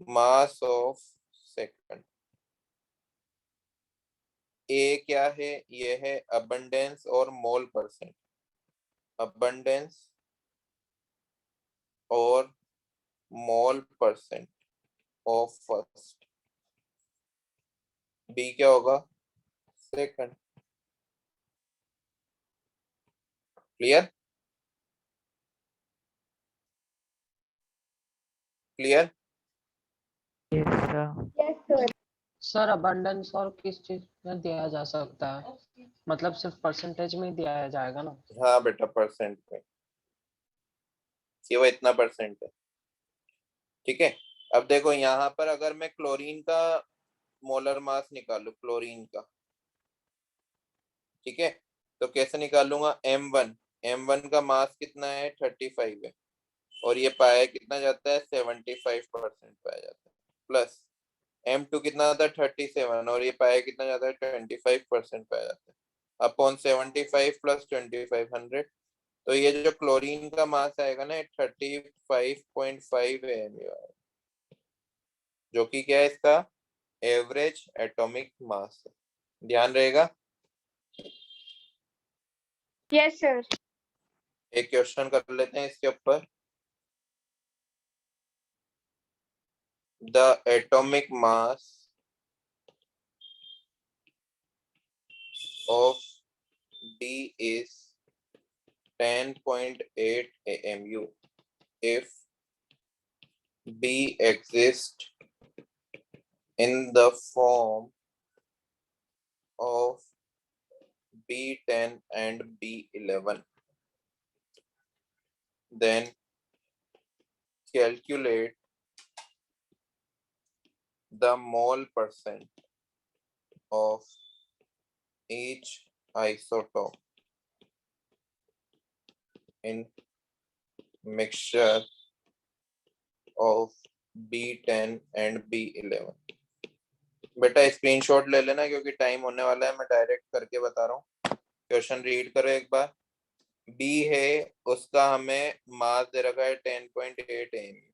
मास ऑफ सेकंड। a क्या है? ये है अबंडेंस और मोल परसेंट, अबंडेंस और मोल परसेंट ऑफ फर्स्ट। b क्या होगा? Second. Clear? Clear? Yes, sir. Yes, sir. Sir abundance और किस चीज में दिया जा सकता है? मतलब सिर्फ परसेंटेज में ही दिया जाएगा ना? हाँ बेटा, परसेंट में, ये वो इतना परसेंट है। ठीक है, अब देखो यहाँ पर अगर मैं क्लोरीन का मोलर मास निकालू, क्लोरीन का, ठीक है, तो कैसे निकालूंगा? m1 का मास कितना है? 35 है, और ये पाया कितना जाता है? 75% पाया जाता है, प्लस m2 कितना आता है? 37, और ये पाया कितना जाता है? 25% पाया जाता है, अपॉन 75 प्लस 25, 100। तो ये जो क्लोरीन का मास आएगा ना, 35.5 है, जो कि क्या है? इसका एवरेज एटॉमिक मास है। ध्यान रहेगा। Yes, sir. एक क्वेश्चन कर लेते हैं इसके ऊपर। The atomic mass of D is 10.8 AMU if B exists in the form of B10 and B11, then calculate the mole percent of each isotope in mixture of B10 and B11। बेटा screenshot ले लेना क्योंकि time होने वाला है, मैं direct करके बता रहा हूँ। क्वेश्चन रीड करो एक बार। B है, उसका हमें मास दे रखा है 10.8 AMU।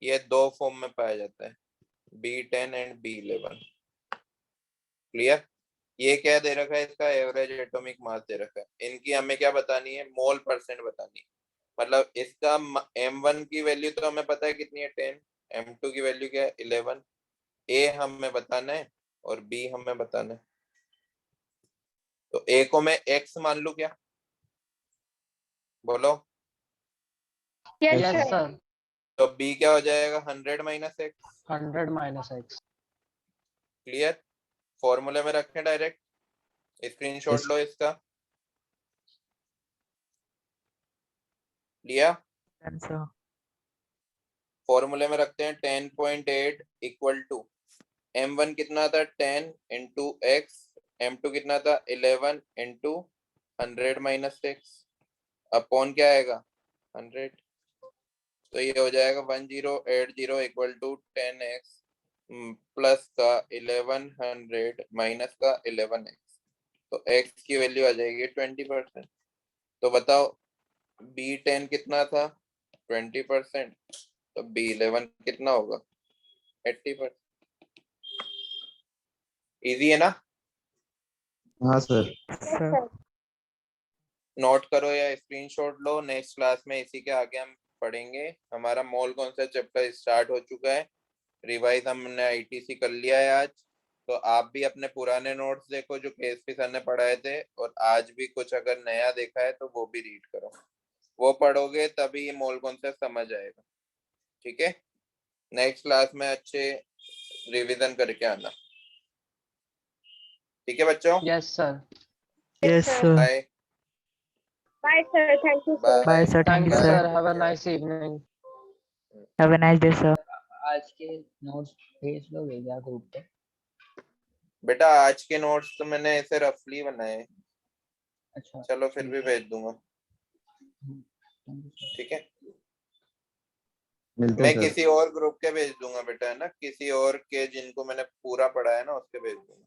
ये दो फॉर्म में पाया जाता है, B10 एंड B11। क्लियर? ये क्या दे रखा है? इसका एवरेज एटॉमिक मास दे रखा है। इनकी हमें क्या बतानी है? मोल परसेंट बतानी है। मतलब इसका m1 की वैल्यू तो हमें पता है कितनी है, 10। m2 की वैल्यू क्या है? 11। a हमें बताना है और b हमें बताना है। तो a को मैं x मान लू क्या? बोलो। Yes, yes sir. सर। तो b क्या हो जाएगा? 100 minus x। 100 minus x. Clear? फॉर्मूले में रखें डायरेक्ट, स्क्रीनशॉट लो इसका। लिया? Yes, sir. फॉर्मूले में रखते हैं 10.8 इक्वल टू m1 कितना था? 10 इंटू एक्स, m2 कितना था? 11 इंटू 100 माइनस एक्स, अपॉन क्या आएगा? 100। तो ये हो जाएगा 1080 इक्वल टू 10x प्लस का 1100 माइनस का 11x। तो x की वैल्यू आ जाएगी 20%। तो बताओ B10 कितना था 20%, तो B11 कितना होगा 80%। इजी है ना? हाँ sir. Yes, sir. sir. Note करो या स्क्रीनशॉट लो, नेक्स्ट क्लास में इसी के आगे हम पढ़ेंगे। हमारा मोल कॉन्सेप्ट चैप्टर स्टार्ट हो चुका है, रिवाइज हमने आईटीसी कर लिया है आज। तो आप भी अपने पुराने नोट्स देखो जो केएसपी सर ने पढ़ाए थे, और आज भी कुछ अगर नया देखा है तो वो भी रीड करो। वो पढ़ोगे तभी ये मोल कॉन्सेप्ट समझ आएगा। ठीक है, नेक्स्ट क्लास में अच्छे रिवीजन करके आना। ठीक है बच्चों, yes sir. Yes, sir. Bye Bye, sir. Thank you, sir. Bye, sir. Thank thank you, you sir. Sir, have a nice evening. Have a nice day, sir. आज के नोट्स भेज दोगे क्या ग्रुप पे? बेटा आज के नोट्स तो मैंने ऐसे रफली बनाए, अच्छा चलो फिर ठीक भी है। भेज दूंगा। Thank you sir. ठीक है, मिलते मैं हैं सर। किसी और ग्रुप के भेज दूंगा बेटा, है ना, किसी और के जिनको मैंने पूरा पढ़ा है ना उसके भेज दूंगा।